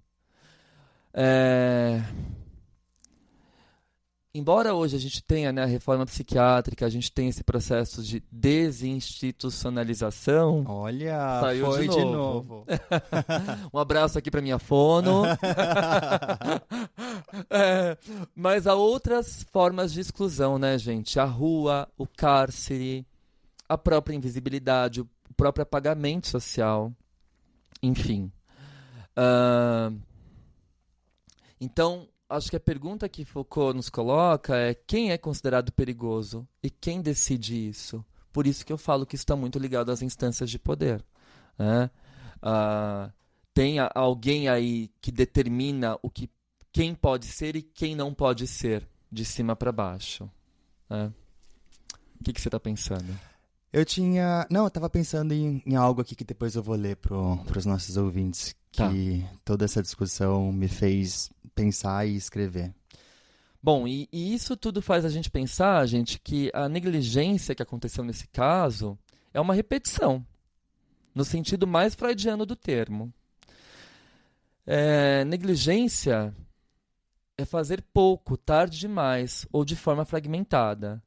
Embora hoje a gente tenha, né, a reforma psiquiátrica, a gente tenha esse processo de desinstitucionalização. Olha, saiu foi de novo. Um abraço aqui para minha fono. Mas há outras formas de exclusão, né, gente? A rua, o cárcere, a própria invisibilidade, o próprio apagamento social. Enfim. Então, acho que a pergunta que Foucault nos coloca é quem é considerado perigoso e quem decide isso. Por isso que eu falo que isso está muito ligado às instâncias de poder. Né? Tem alguém aí que determina quem pode ser e quem não pode ser, de cima para baixo. Né? O que você está pensando? Eu estava pensando em algo aqui que depois eu vou ler para os nossos ouvintes, que toda essa discussão me fez pensar e escrever. Bom, e isso tudo faz a gente pensar, gente, que a negligência que aconteceu nesse caso é uma repetição, no sentido mais freudiano do termo. Negligência é fazer pouco, tarde demais ou de forma fragmentada.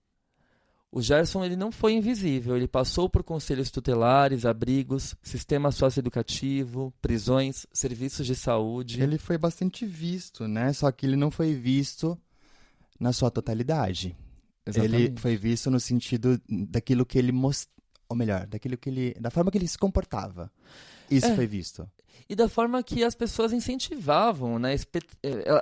O Gerson ele não foi invisível, ele passou por conselhos tutelares, abrigos, sistema socioeducativo, prisões, serviços de saúde. Ele foi bastante visto, né? Só que ele não foi visto na sua totalidade. Exatamente. Ele foi visto no sentido daquilo que ele mostrou, ou melhor, da forma que ele se comportava. isso foi visto. E da forma que as pessoas incentivavam, né?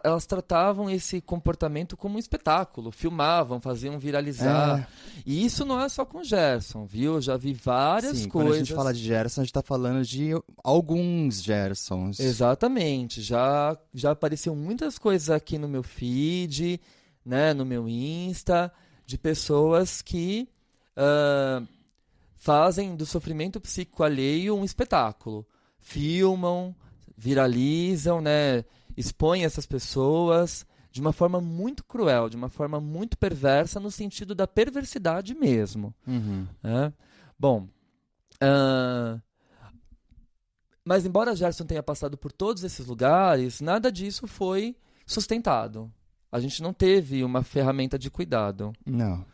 Elas tratavam esse comportamento como um espetáculo, filmavam, faziam viralizar. E isso não é só com Gerson, viu? Eu já vi várias Sim, coisas. Quando a gente fala de Gerson, a gente está falando de alguns Gersons. Exatamente. Já apareceram muitas coisas aqui no meu feed, né? No meu Insta, de pessoas que fazem do sofrimento psíquico alheio um espetáculo. Filmam, viralizam, né? Expõem essas pessoas de uma forma muito cruel, de uma forma muito perversa, no sentido da perversidade mesmo. Né? Bom, mas embora Gerson tenha passado por todos esses lugares, nada disso foi sustentado. A gente não teve uma ferramenta de cuidado. Não.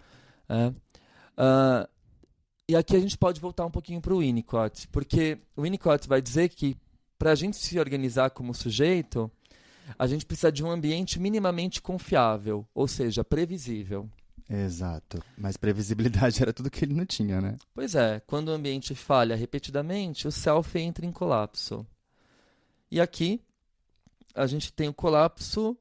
E aqui a gente pode voltar um pouquinho para o Winnicott, porque o Winnicott vai dizer que para a gente se organizar como sujeito, a gente precisa de um ambiente minimamente confiável, ou seja, previsível. Exato. Mas previsibilidade era tudo que ele não tinha, né? Pois é, quando o ambiente falha repetidamente, o self entra em colapso. E aqui a gente tem o colapso...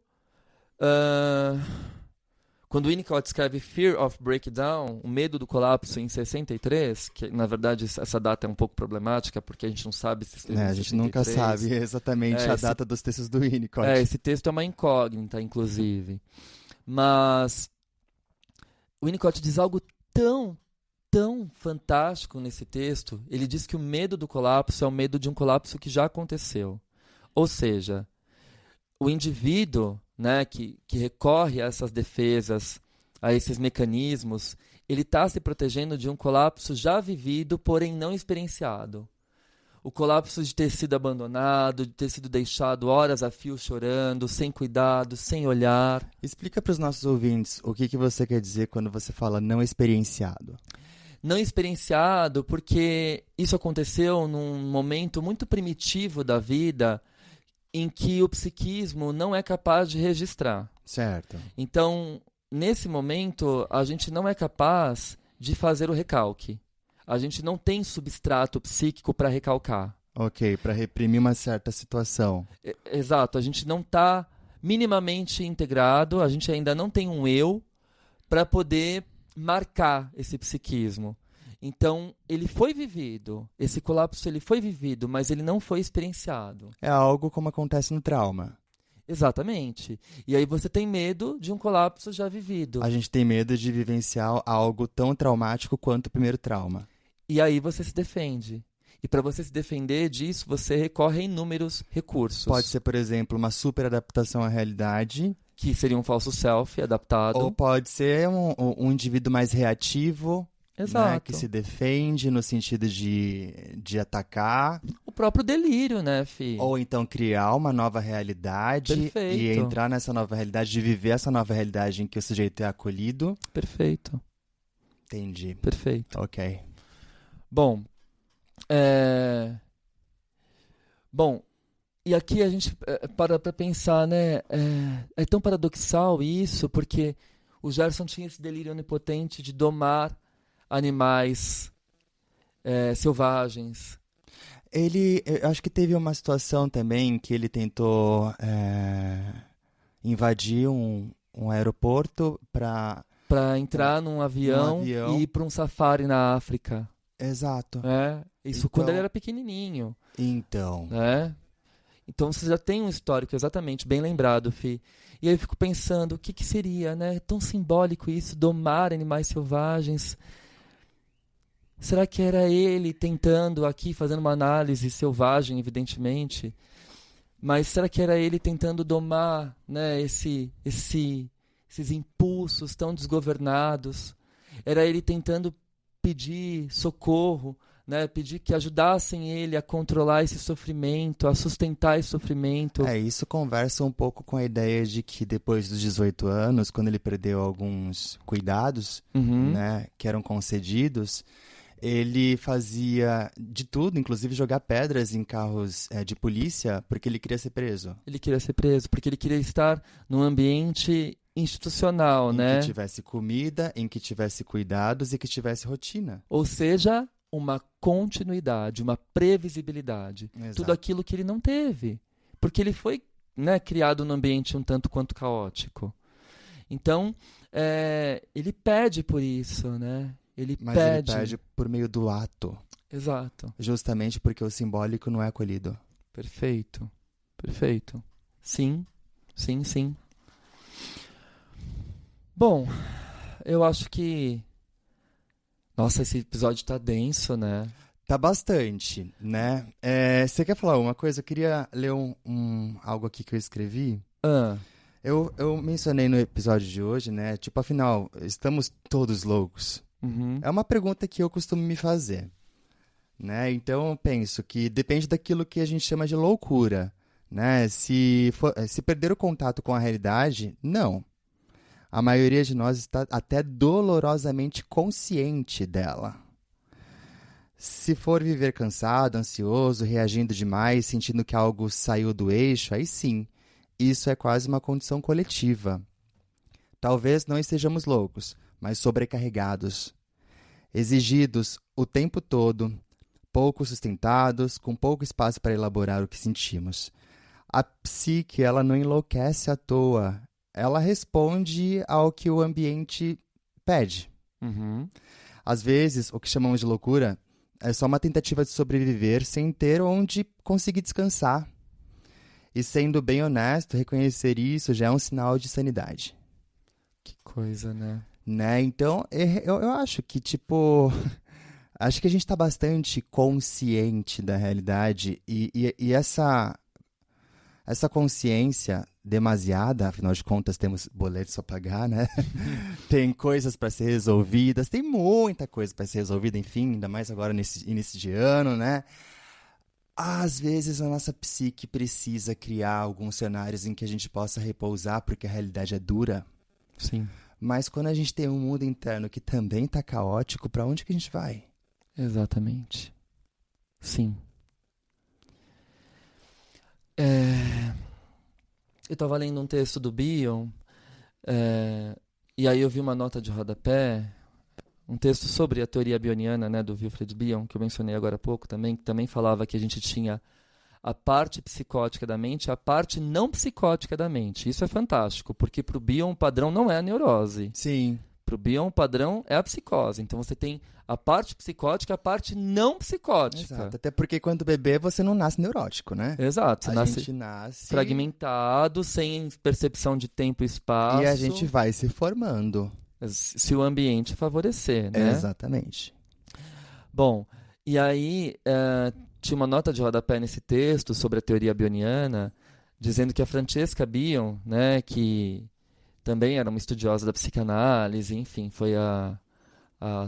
Quando Winnicott escreve Fear of Breakdown, o medo do colapso, em 63, que na verdade essa data é um pouco problemática, porque a gente não sabe se escreveu em 63. A gente nunca sabe exatamente a data dos textos do Winnicott. Esse texto é uma incógnita, inclusive. Mas o Winnicott diz algo tão fantástico nesse texto. Ele diz que o medo do colapso é o medo de um colapso que já aconteceu. Ou seja, o indivíduo, né, que recorre a essas defesas, a esses mecanismos, ele está se protegendo de um colapso já vivido, porém não experienciado. O colapso de ter sido abandonado, de ter sido deixado horas a fio chorando, sem cuidado, sem olhar. Explica para os nossos ouvintes o que você quer dizer quando você fala não experienciado. Não experienciado porque isso aconteceu num momento muito primitivo da vida, em que o psiquismo não é capaz de registrar. Certo. Então, nesse momento, a gente não é capaz de fazer o recalque. A gente não tem substrato psíquico para recalcar. Ok, para reprimir uma certa situação. Exato, a gente não está minimamente integrado, a gente ainda não tem um eu para poder marcar esse psiquismo. Então, ele foi vivido, esse colapso ele foi vivido, mas ele não foi experienciado. É algo como acontece no trauma. Exatamente. E aí você tem medo de um colapso já vivido. A gente tem medo de vivenciar algo tão traumático quanto o primeiro trauma. E aí você se defende. E para você se defender disso, você recorre a inúmeros recursos. Pode ser, por exemplo, uma superadaptação à realidade. Que seria um falso self adaptado. Ou pode ser um indivíduo mais reativo. Exato. Né, que se defende no sentido de atacar. O próprio delírio, né, Fih? Ou então criar uma nova realidade. Perfeito. E entrar nessa nova realidade, de viver essa nova realidade em que o sujeito é acolhido. Perfeito. Entendi. Perfeito. Ok. Bom, e aqui a gente para pensar, né, é tão paradoxal isso, porque o Gerson tinha esse delírio onipotente de domar animais selvagens. Eu acho que teve uma situação também que ele tentou invadir um aeroporto para entrar num avião e ir para um safari na África. Exato. Isso então, quando ele era pequenininho. Então. Então você já tem um histórico exatamente bem lembrado, Fih. E aí eu fico pensando, o que seria, né? É tão simbólico isso, domar animais selvagens. Será que era ele tentando aqui, fazendo uma análise selvagem, evidentemente, mas será que era ele tentando domar, né, esses impulsos tão desgovernados? Era ele tentando pedir socorro, né, pedir que ajudassem ele a controlar esse sofrimento, a sustentar esse sofrimento? Isso conversa um pouco com a ideia de que depois dos 18 anos, quando ele perdeu alguns cuidados, né, que eram concedidos, ele fazia de tudo, inclusive jogar pedras em carros de polícia, porque ele queria ser preso. Ele queria ser preso, porque ele queria estar num ambiente institucional, né? Em que tivesse comida, em que tivesse cuidados e que tivesse rotina. Ou seja, uma continuidade, uma previsibilidade. Exato. Tudo aquilo que ele não teve. Porque ele foi, né, criado num ambiente um tanto quanto caótico. Então, ele pede por isso, né? Mas ele pede por meio do ato. Exato. Justamente porque o simbólico não é acolhido. Perfeito. Perfeito. Sim, sim, sim. Bom, eu acho que... Nossa, esse episódio tá denso, né? Tá bastante, né? Você quer falar uma coisa? Eu queria ler algo aqui que eu escrevi. Eu mencionei no episódio de hoje, né? Tipo, afinal, estamos todos loucos? Uhum. É uma pergunta que eu costumo me fazer, né? Então, eu penso que depende daquilo que a gente chama de loucura, né? Se perder o contato com a realidade, não. A maioria de nós está até dolorosamente consciente dela. Se for viver cansado, ansioso, reagindo demais, sentindo que algo saiu do eixo, aí sim, isso é quase uma condição coletiva. Talvez não estejamos loucos, mas sobrecarregados, exigidos o tempo todo, pouco sustentados, com pouco espaço para elaborar o que sentimos. A psique, ela não enlouquece à toa. Ela responde ao que o ambiente pede. Uhum. Às vezes, o que chamamos de loucura é só uma tentativa de sobreviver sem ter onde conseguir descansar. E sendo bem honesto, reconhecer isso já é um sinal de sanidade. Que coisa, né? Então, eu acho que, tipo... acho que a gente está bastante consciente da realidade e essa consciência demasiada, afinal de contas temos boletos para pagar, né? Tem coisas para ser resolvidas, tem muita coisa para ser resolvida, enfim, ainda mais agora nesse início de ano, né? Às vezes a nossa psique precisa criar alguns cenários em que a gente possa repousar, porque a realidade é dura. Sim. Mas quando a gente tem um mundo interno que também está caótico, para onde que a gente vai? Exatamente. Sim. Eu estava lendo um texto do Bion, e aí eu vi uma nota de rodapé, um texto sobre a teoria bioniana, né, do Wilfred Bion, que eu mencionei agora há pouco também, que também falava que a gente tinha a parte psicótica da mente e a parte não psicótica da mente. Isso é fantástico, porque para o Bion o padrão não é a neurose. Sim. Para o Bion o padrão é a psicose. Então você tem a parte psicótica e a parte não psicótica. Exato. Até porque quando bebê você não nasce neurótico, né? Exato. A gente nasce fragmentado, sem percepção de tempo e espaço. E a gente vai se formando. Se o ambiente favorecer, né? Exatamente. Bom, e aí tinha uma nota de rodapé nesse texto sobre a teoria bioniana, dizendo que a Francesca Bion, né, que também era uma estudiosa da psicanálise, enfim, foi a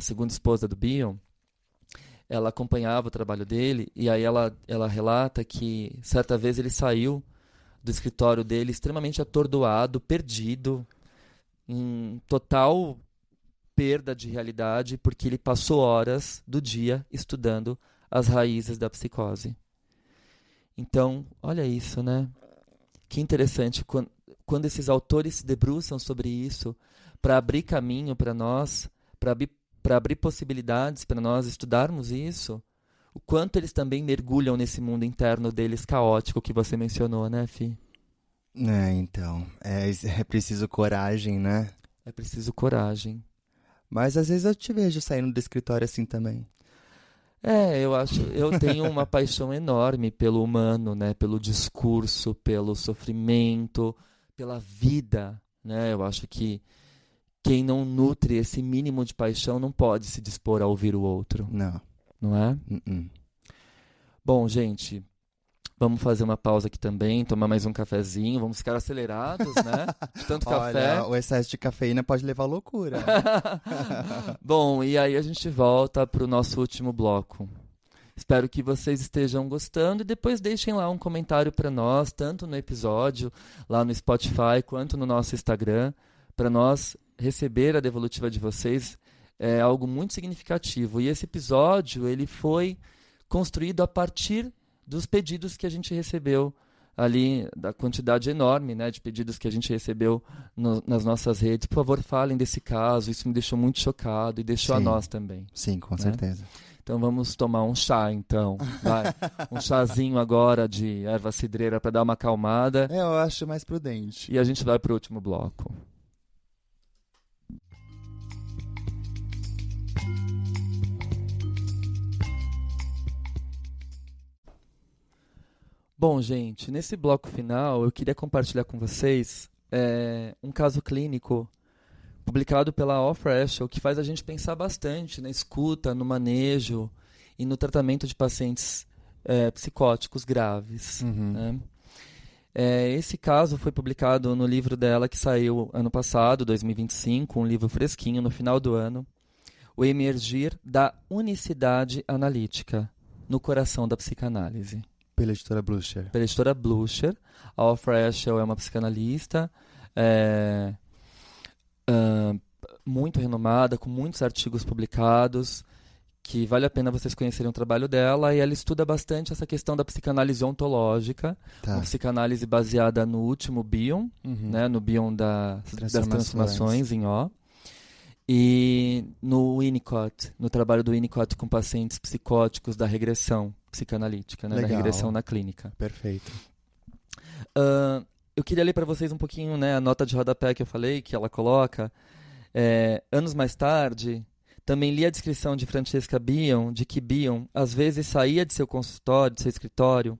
segunda esposa do Bion, ela acompanhava o trabalho dele, e aí ela relata que certa vez ele saiu do escritório dele extremamente atordoado, perdido, em total perda de realidade, porque ele passou horas do dia estudando as raízes da psicose. Então, olha isso, né? Que interessante, quando esses autores se debruçam sobre isso, para abrir caminho para nós, para abrir possibilidades para nós estudarmos isso, o quanto eles também mergulham nesse mundo interno deles caótico que você mencionou, né, Fih? Então, é preciso coragem, né? É preciso coragem. Mas às vezes eu te vejo saindo do escritório assim também. Eu tenho uma paixão enorme pelo humano, né? Pelo discurso, pelo sofrimento, pela vida, né? Eu acho que quem não nutre esse mínimo de paixão não pode se dispor a ouvir o outro. Não. Não é? Bom, gente, vamos fazer uma pausa aqui também, tomar mais um cafezinho, vamos ficar acelerados, né? De tanto café. O excesso de cafeína pode levar à loucura. Bom, e aí a gente volta para o nosso último bloco. Espero que vocês estejam gostando e depois deixem lá um comentário para nós, tanto no episódio, lá no Spotify, quanto no nosso Instagram, para nós receber a devolutiva de vocês. É algo muito significativo. E esse episódio ele foi construído a partir dos pedidos que a gente recebeu ali, da quantidade enorme, né, de pedidos que a gente recebeu nas nossas redes. Por favor, falem desse caso, isso me deixou muito chocado e deixou a nós também. Sim, com certeza. Então vamos tomar um chá, então. Vai. Um chazinho agora de erva cidreira para dar uma acalmada. Eu acho mais prudente. E a gente vai para o último bloco. Bom, gente, nesse bloco final eu queria compartilhar com vocês um caso clínico publicado pela Offer que faz a gente pensar bastante na escuta, no manejo e no tratamento de pacientes psicóticos graves. Né? Esse caso foi publicado no livro dela que saiu ano passado, 2025, um livro fresquinho no final do ano, O Emergir da Unicidade Analítica no Coração da Psicanálise. Pela editora Blucher. Pela editora Blucher. A Offer Eshel é uma psicanalista muito renomada, com muitos artigos publicados, que vale a pena vocês conhecerem o trabalho dela, e ela estuda bastante essa questão da psicanálise ontológica, uma psicanálise baseada no último Bion, né, no Bion das transformações em O, e no Winnicott, no trabalho do Winnicott com pacientes psicóticos da regressão psicanalítica, né, da regressão na clínica. Perfeito. Eu queria ler para vocês um pouquinho, né, a nota de rodapé que eu falei, que ela coloca. Anos mais tarde, também li a descrição de Francesca Bion, de que Bion às vezes saía de seu consultório, de seu escritório,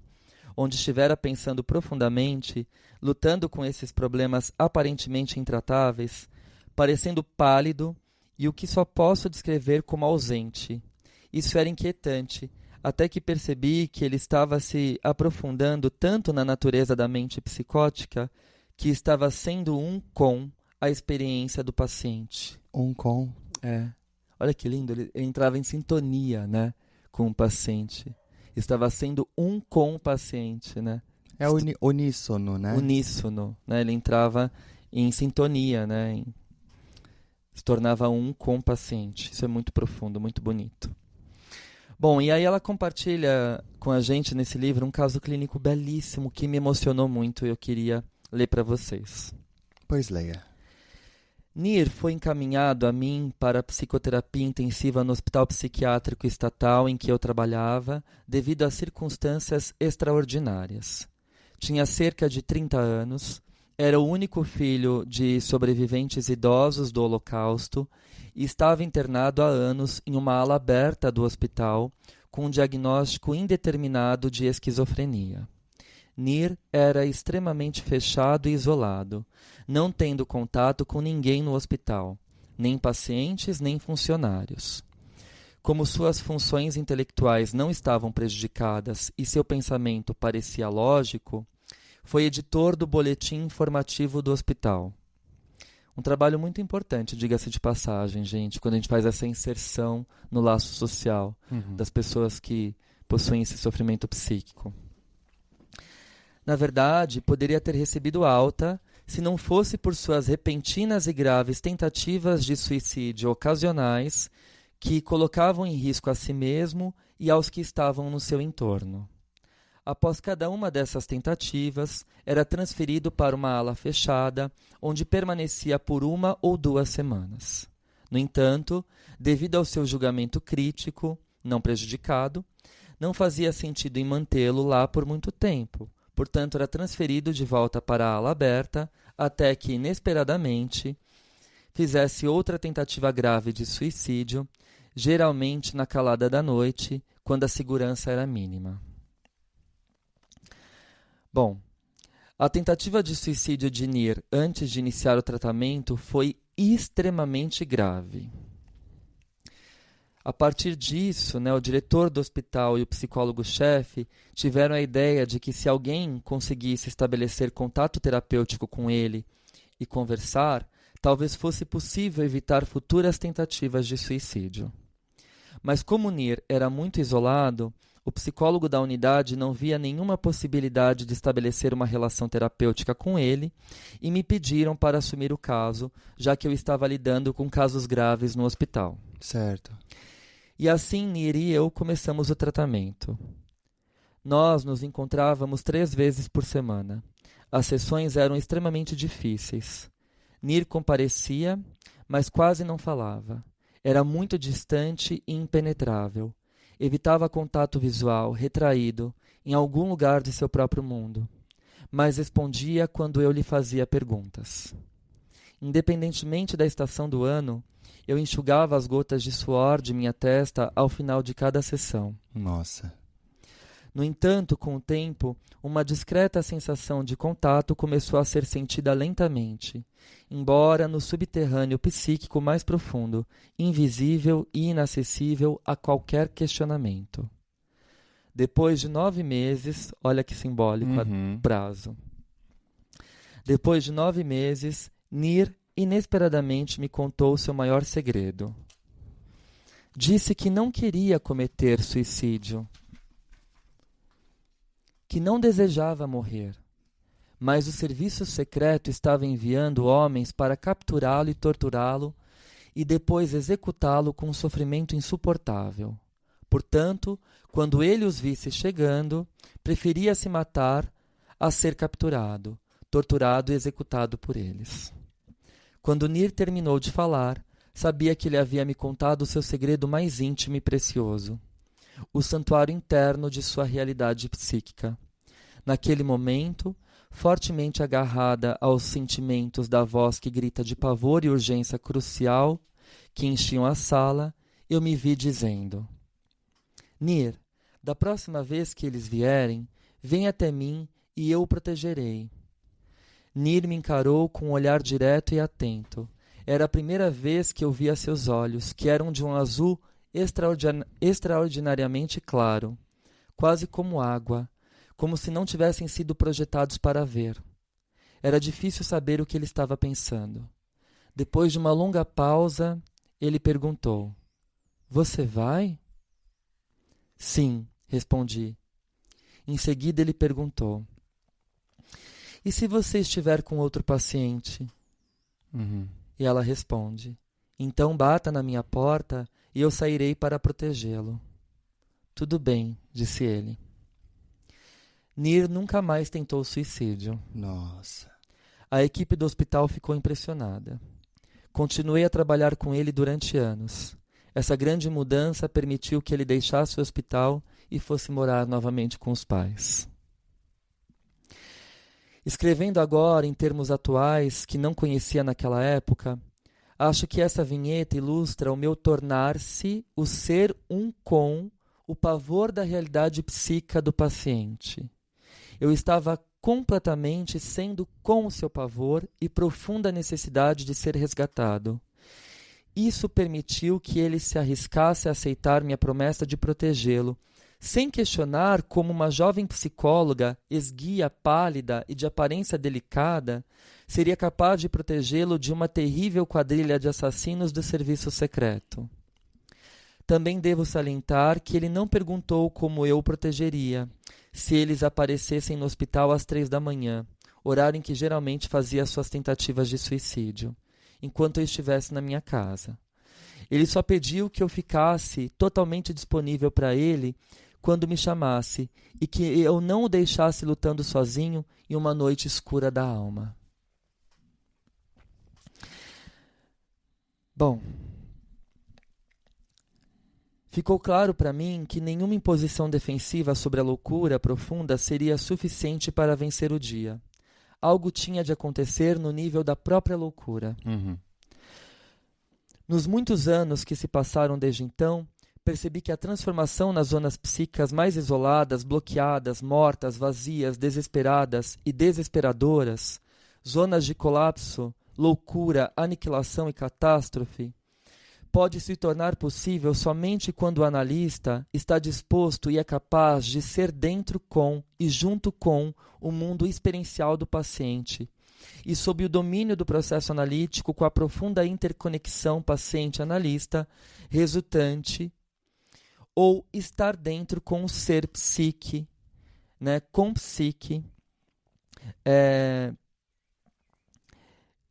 onde estivera pensando profundamente, lutando com esses problemas aparentemente intratáveis, parecendo pálido e o que só posso descrever como ausente. Isso era inquietante, até que percebi que ele estava se aprofundando tanto na natureza da mente psicótica que estava sendo um com a experiência do paciente. Um com? Olha que lindo, ele entrava em sintonia, né, com o paciente. Estava sendo um com o paciente, né? Uníssono, né? Uníssono, né? Ele entrava em sintonia, né? Se tornava um com o paciente. Isso é muito profundo, muito bonito. Bom, e aí ela compartilha com a gente nesse livro um caso clínico belíssimo que me emocionou muito e eu queria ler para vocês. Pois leia. Nir foi encaminhado a mim para a psicoterapia intensiva no hospital psiquiátrico estatal em que eu trabalhava, devido a circunstâncias extraordinárias. Tinha cerca de 30 anos, era o único filho de sobreviventes idosos do Holocausto e estava internado há anos em uma ala aberta do hospital com um diagnóstico indeterminado de esquizofrenia. Nir era extremamente fechado e isolado, não tendo contato com ninguém no hospital, nem pacientes nem funcionários. Como suas funções intelectuais não estavam prejudicadas e seu pensamento parecia lógico, foi editor do boletim informativo do hospital. Um trabalho muito importante, diga-se de passagem, gente, quando a gente faz essa inserção no laço social das pessoas que possuem esse sofrimento psíquico. Na verdade, poderia ter recebido alta se não fosse por suas repentinas e graves tentativas de suicídio ocasionais que colocavam em risco a si mesmo e aos que estavam no seu entorno. Após cada uma dessas tentativas, era transferido para uma ala fechada, onde permanecia por 1 ou 2 semanas. No entanto, devido ao seu julgamento crítico, não prejudicado, não fazia sentido em mantê-lo lá por muito tempo. Portanto, era transferido de volta para a ala aberta, até que, inesperadamente, fizesse outra tentativa grave de suicídio, geralmente na calada da noite, quando a segurança era mínima. Bom, a tentativa de suicídio de Nir antes de iniciar o tratamento foi extremamente grave. A partir disso, o diretor do hospital e o psicólogo-chefe tiveram a ideia de que se alguém conseguisse estabelecer contato terapêutico com ele e conversar, talvez fosse possível evitar futuras tentativas de suicídio. Mas como Nir era muito isolado, o psicólogo da unidade não via nenhuma possibilidade de estabelecer uma relação terapêutica com ele e me pediram para assumir o caso, já que eu estava lidando com casos graves no hospital. Certo. E assim Nir e eu começamos o tratamento. Nós nos encontrávamos 3 vezes por semana. As sessões eram extremamente difíceis. Nir comparecia, mas quase não falava. Era muito distante e impenetrável. Evitava contato visual, retraído, em algum lugar de seu próprio mundo, mas respondia quando eu lhe fazia perguntas. Independentemente da estação do ano, eu enxugava as gotas de suor de minha testa ao final de cada sessão. Nossa. No entanto, com o tempo, uma discreta sensação de contato começou a ser sentida lentamente, embora no subterrâneo psíquico mais profundo, invisível e inacessível a qualquer questionamento. Depois de 9 meses, olha que simbólico o prazo. Depois de 9 meses, Nir inesperadamente me contou seu maior segredo. Disse que não queria cometer suicídio, que não desejava morrer, mas o serviço secreto estava enviando homens para capturá-lo e torturá-lo e depois executá-lo com um sofrimento insuportável. Portanto, quando ele os visse chegando, preferia se matar a ser capturado, torturado e executado por eles. Quando Nir terminou de falar, sabia que ele havia me contado o seu segredo mais íntimo e precioso, o santuário interno de sua realidade psíquica. Naquele momento, fortemente agarrada aos sentimentos da voz que grita de pavor e urgência crucial que enchiam a sala, eu me vi dizendo: Nir, da próxima vez que eles vierem, vem até mim e eu o protegerei. Nir me encarou com um olhar direto e atento. Era a primeira vez que eu via seus olhos, que eram de um azul extraordinariamente claro, quase como água, como se não tivessem sido projetados para ver. Era difícil saber o que ele estava pensando. Depois de uma longa pausa, ele perguntou: Você vai? Sim, respondi. Em seguida ele perguntou: E se você estiver com outro paciente? E ela responde: Então bata na minha porta e eu sairei para protegê-lo. Tudo bem, disse ele. Nir nunca mais tentou suicídio. Nossa. A equipe do hospital ficou impressionada. Continuei a trabalhar com ele durante anos. Essa grande mudança permitiu que ele deixasse o hospital e fosse morar novamente com os pais. Escrevendo agora em termos atuais que não conhecia naquela época, acho que essa vinheta ilustra o meu tornar-se o ser um com o pavor da realidade psíquica do paciente. Eu estava completamente sendo com o seu pavor e profunda necessidade de ser resgatado. Isso permitiu que ele se arriscasse a aceitar minha promessa de protegê-lo, sem questionar como uma jovem psicóloga, esguia, pálida e de aparência delicada, seria capaz de protegê-lo de uma terrível quadrilha de assassinos do serviço secreto. Também devo salientar que ele não perguntou como eu o protegeria, se eles aparecessem no hospital às 3 da manhã, horário em que geralmente fazia suas tentativas de suicídio, enquanto eu estivesse na minha casa. Ele só pediu que eu ficasse totalmente disponível para ele quando me chamasse e que eu não o deixasse lutando sozinho em uma noite escura da alma. Bom, ficou claro para mim que nenhuma imposição defensiva sobre a loucura profunda seria suficiente para vencer o dia. Algo tinha de acontecer no nível da própria loucura. Nos muitos anos que se passaram desde então, percebi que a transformação nas zonas psíquicas mais isoladas, bloqueadas, mortas, vazias, desesperadas e desesperadoras, zonas de colapso, loucura, aniquilação e catástrofe, pode se tornar possível somente quando o analista está disposto e é capaz de ser dentro com e junto com o mundo experiencial do paciente, e sob o domínio do processo analítico com a profunda interconexão paciente-analista resultante, ou estar dentro com o ser psique, com psique,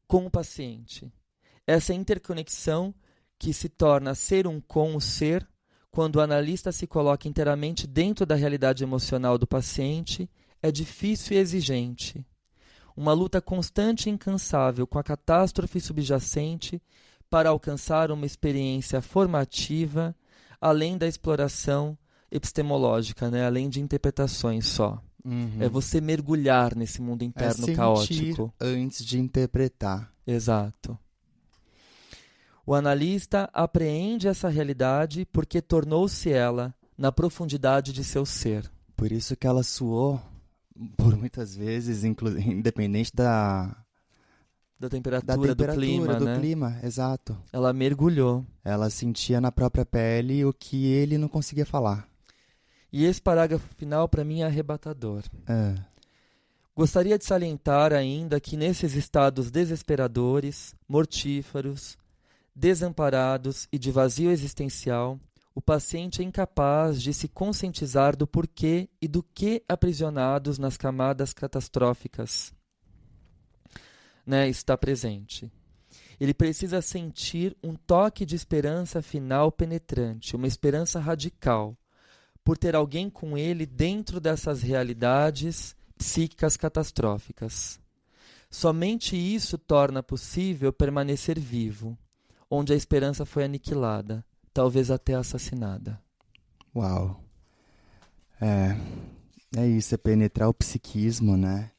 com o paciente. Essa interconexão que se torna ser um com o ser, quando o analista se coloca inteiramente dentro da realidade emocional do paciente, é difícil e exigente. Uma luta constante e incansável com a catástrofe subjacente para alcançar uma experiência formativa, além da exploração epistemológica, né? Além de interpretações só. É você mergulhar nesse mundo interno sentir caótico. Antes de interpretar. Exato. O analista apreende essa realidade porque tornou-se ela na profundidade de seu ser. Por isso que ela suou por muitas vezes, independente da temperatura, do clima, né? clima, exato. Ela mergulhou. Ela sentia na própria pele o que ele não conseguia falar. E esse parágrafo final, para mim, é arrebatador. É. Gostaria de salientar ainda que nesses estados desesperadores, mortíferos, desamparados e de vazio existencial, o paciente é incapaz de se conscientizar do porquê e do que aprisionados nas camadas catastróficas, né, está presente. Ele precisa sentir um toque de esperança final penetrante, uma esperança radical, por ter alguém com ele dentro dessas realidades psíquicas catastróficas. Somente isso torna possível permanecer vivo, onde a esperança foi aniquilada, talvez até assassinada. Uau. É isso, é penetrar o psiquismo, né?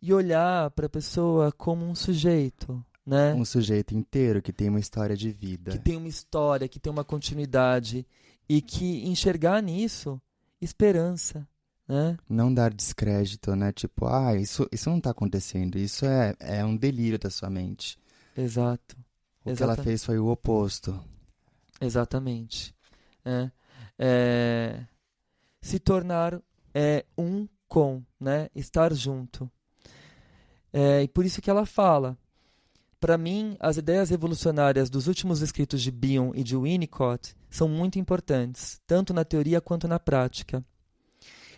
E olhar para a pessoa como um sujeito, né? Um sujeito inteiro que tem uma história de vida. Que tem uma história, que tem uma continuidade. E que enxergar nisso esperança, né? Não dar descrédito, né? Tipo, isso não está acontecendo. Isso é um delírio da sua mente. Exato. O que ela fez foi o oposto. Exatamente. Se tornar um com, né? Estar junto. E por isso que ela fala. Para mim, as ideias revolucionárias dos últimos escritos de Bion e de Winnicott são muito importantes, tanto na teoria quanto na prática.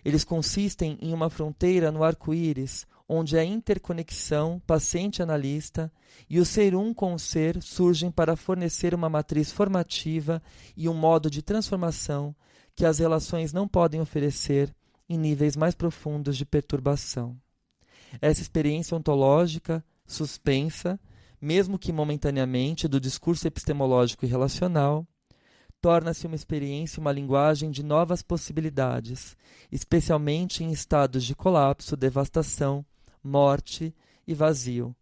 Eles consistem em uma fronteira no arco-íris, onde a interconexão paciente-analista e o ser um com o ser surgem para fornecer uma matriz formativa e um modo de transformação que as relações não podem oferecer em níveis mais profundos de perturbação. Essa experiência ontológica, suspensa, mesmo que momentaneamente, do discurso epistemológico e relacional, torna-se uma experiência, uma linguagem de novas possibilidades, especialmente em estados de colapso, devastação, morte e vazio.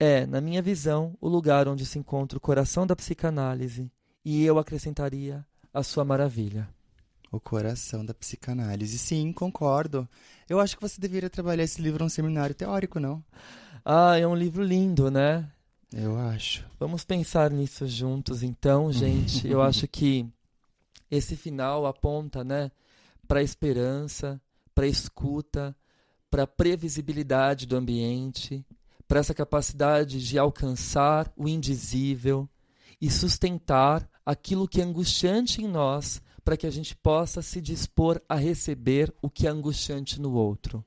É, na minha visão, o lugar onde se encontra o coração da psicanálise, e eu acrescentaria a sua maravilha. O coração da psicanálise. Sim, concordo. Eu acho que você deveria trabalhar esse livro num seminário teórico, não? É um livro lindo, né? Eu acho. Vamos pensar nisso juntos, então, gente. Eu acho que esse final aponta, né, para a esperança, para a escuta, para a previsibilidade do ambiente, para essa capacidade de alcançar o indizível e sustentar aquilo que é angustiante em nós, para que a gente possa se dispor a receber o que é angustiante no outro.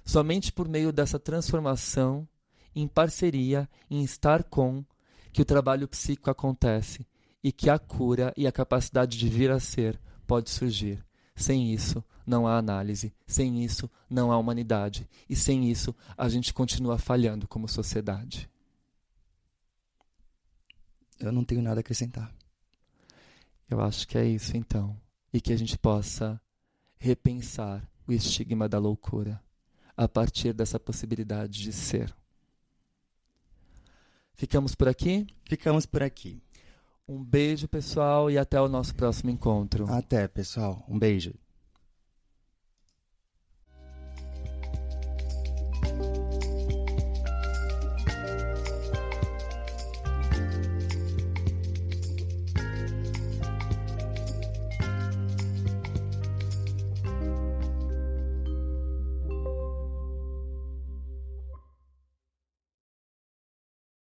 Somente por meio dessa transformação, em parceria, em estar com, que o trabalho psíquico acontece e que a cura e a capacidade de vir a ser pode surgir. Sem isso, não há análise. Sem isso, não há humanidade. E sem isso, a gente continua falhando como sociedade. Eu não tenho nada a acrescentar. Eu acho que é isso, então. E que a gente possa repensar o estigma da loucura a partir dessa possibilidade de ser. Ficamos por aqui? Ficamos por aqui. Um beijo, pessoal, e até o nosso próximo encontro. Até, pessoal. Um beijo.